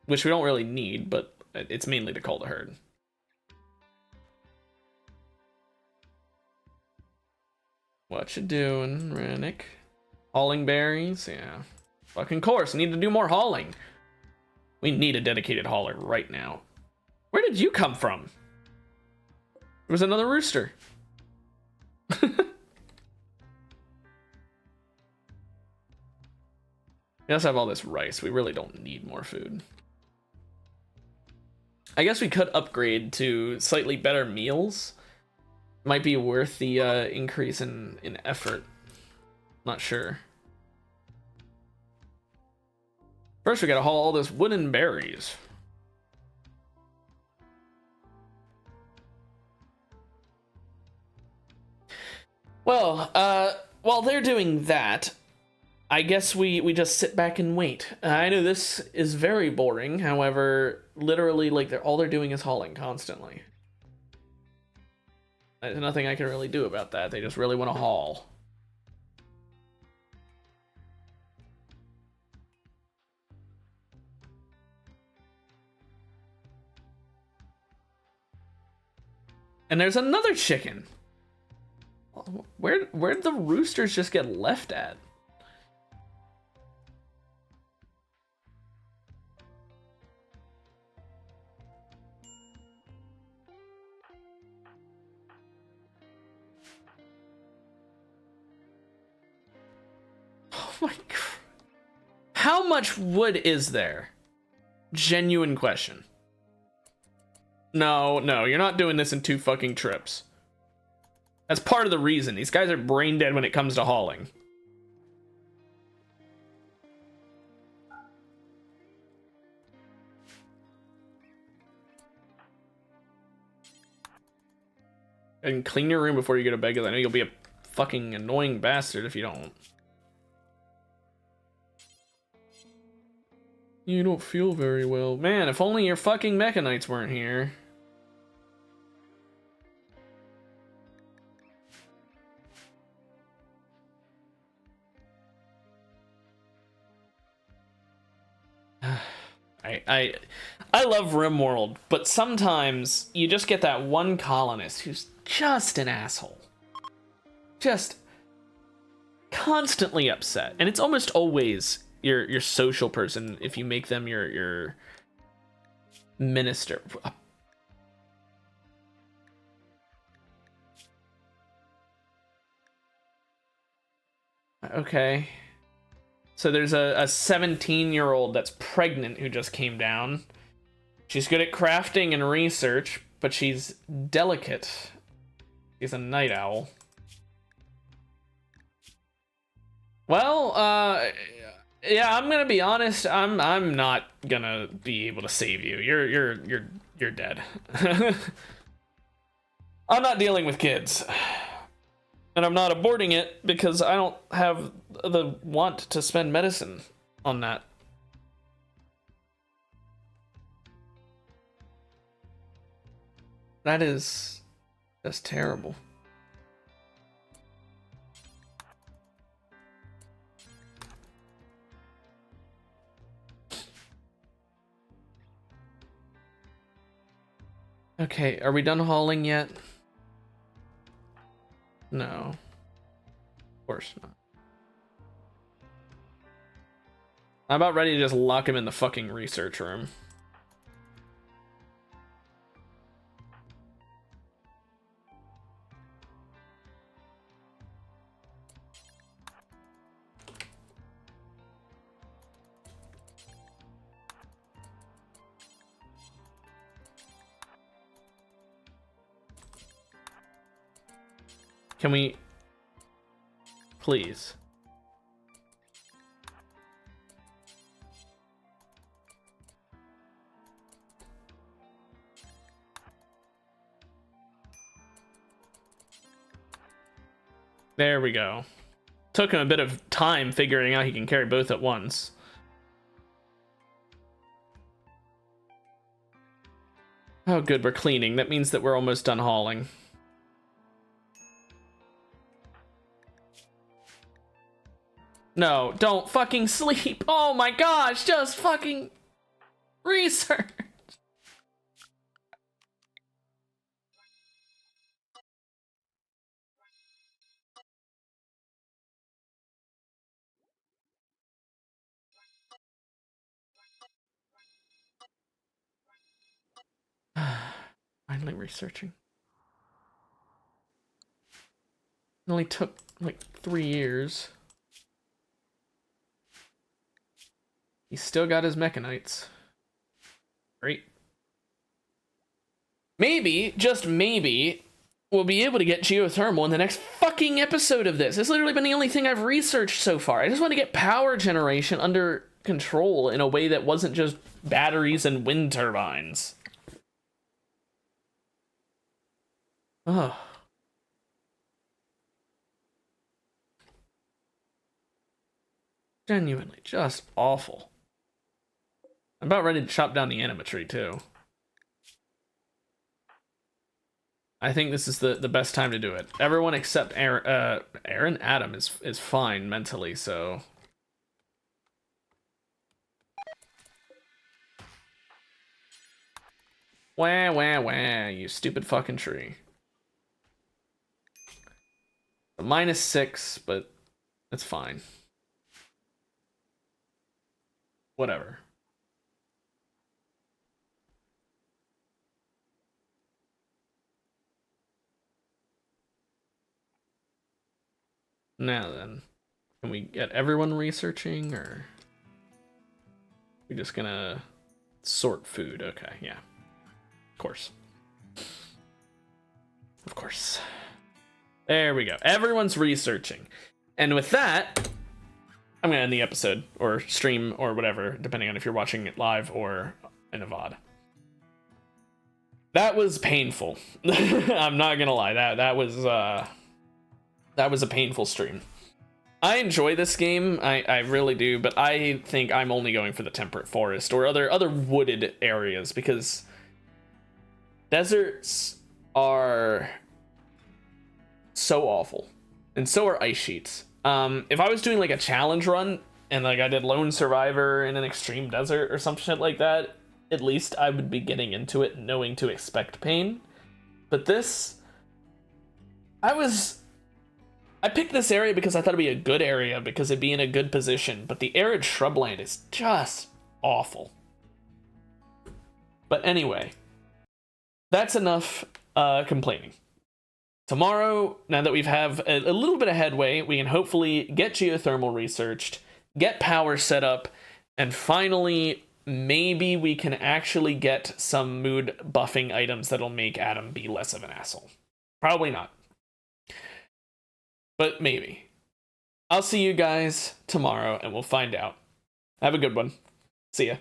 Which we don't really need, but it's mainly to cull the herd. What you doing, Rennick? Hauling berries? Yeah. Fucking course, need to do more hauling. We need a dedicated hauler right now. Where did you come from? There was another rooster. We also have all this rice. We really don't need more food. I guess we could upgrade to slightly better meals. Might be worth the increase in effort. Not sure. First, we gotta haul all this wood and berries. Well, while they're doing that, I guess we just sit back and wait. I know this is very boring. However, literally, like all they're doing is hauling constantly. There's nothing I can really do about that. They just really want to haul. And there's another chicken. Where'd the roosters just get left at? Oh my god. How much wood is there? Genuine question. No, you're not doing this in 2 fucking trips. That's part of the reason. These guys are brain dead when it comes to hauling. And clean your room before you go to bed, because I know you'll be a fucking annoying bastard if you don't. You don't feel very well. Man, if only your fucking mechanites weren't here. I love Rimworld, but sometimes you just get that one colonist who's just an asshole. Just constantly upset. And it's almost always your social person if you make them your minister. Okay. So there's a 17-year-old that's pregnant who just came down. She's good at crafting and research, but she's delicate. She's a night owl. Well, yeah, I'm gonna be honest. I'm not gonna be able to save you. You're dead. I'm not dealing with kids. And I'm not aborting it because I don't have the want to spend medicine on that. That is just terrible. Okay, are we done hauling yet? No. Of course not. I'm about ready to just lock him in the fucking research room. Can we please? There we go. Took him a bit of time figuring out he can carry both at once. Oh good, we're cleaning. That means that we're almost done hauling. No, don't fucking sleep. Oh my gosh, just fucking research. Finally researching. It only took like 3 years. He's still got his mechanites. Great. Maybe, just maybe, we'll be able to get geothermal in the next fucking episode of this. It's literally been the only thing I've researched so far. I just want to get power generation under control in a way that wasn't just batteries and wind turbines. Ugh. Genuinely, just awful. I'm about ready to chop down the anima tree, too. I think this is the best time to do it. Everyone except Aaron Adam is fine mentally, so... Wah, wah, wah, you stupid fucking tree. -6, but it's fine. Whatever. Now then, can we get everyone researching, or we just gonna sort food? Okay, yeah. Of course. Of course. There we go. Everyone's researching. And with that, I'm gonna end the episode, or stream, or whatever, depending on if you're watching it live or in a VOD. That was painful. I'm not gonna lie. That was a painful stream. I enjoy this game, I really do, but I think I'm only going for the temperate forest or other wooded areas, because deserts are so awful, and so are ice sheets. If I was doing like a challenge run and like I did Lone Survivor in an extreme desert or some shit like that, at least I would be getting into it knowing to expect pain. But this, I picked this area because I thought it'd be a good area, because it'd be in a good position, but the arid shrubland is just awful. But anyway, that's enough complaining. Tomorrow, now that we've have a little bit of headway, we can hopefully get geothermal researched, get power set up, and finally, maybe we can actually get some mood buffing items that'll make Adam be less of an asshole. Probably not, but maybe. I'll see you guys tomorrow, and we'll find out. Have a good one. See ya.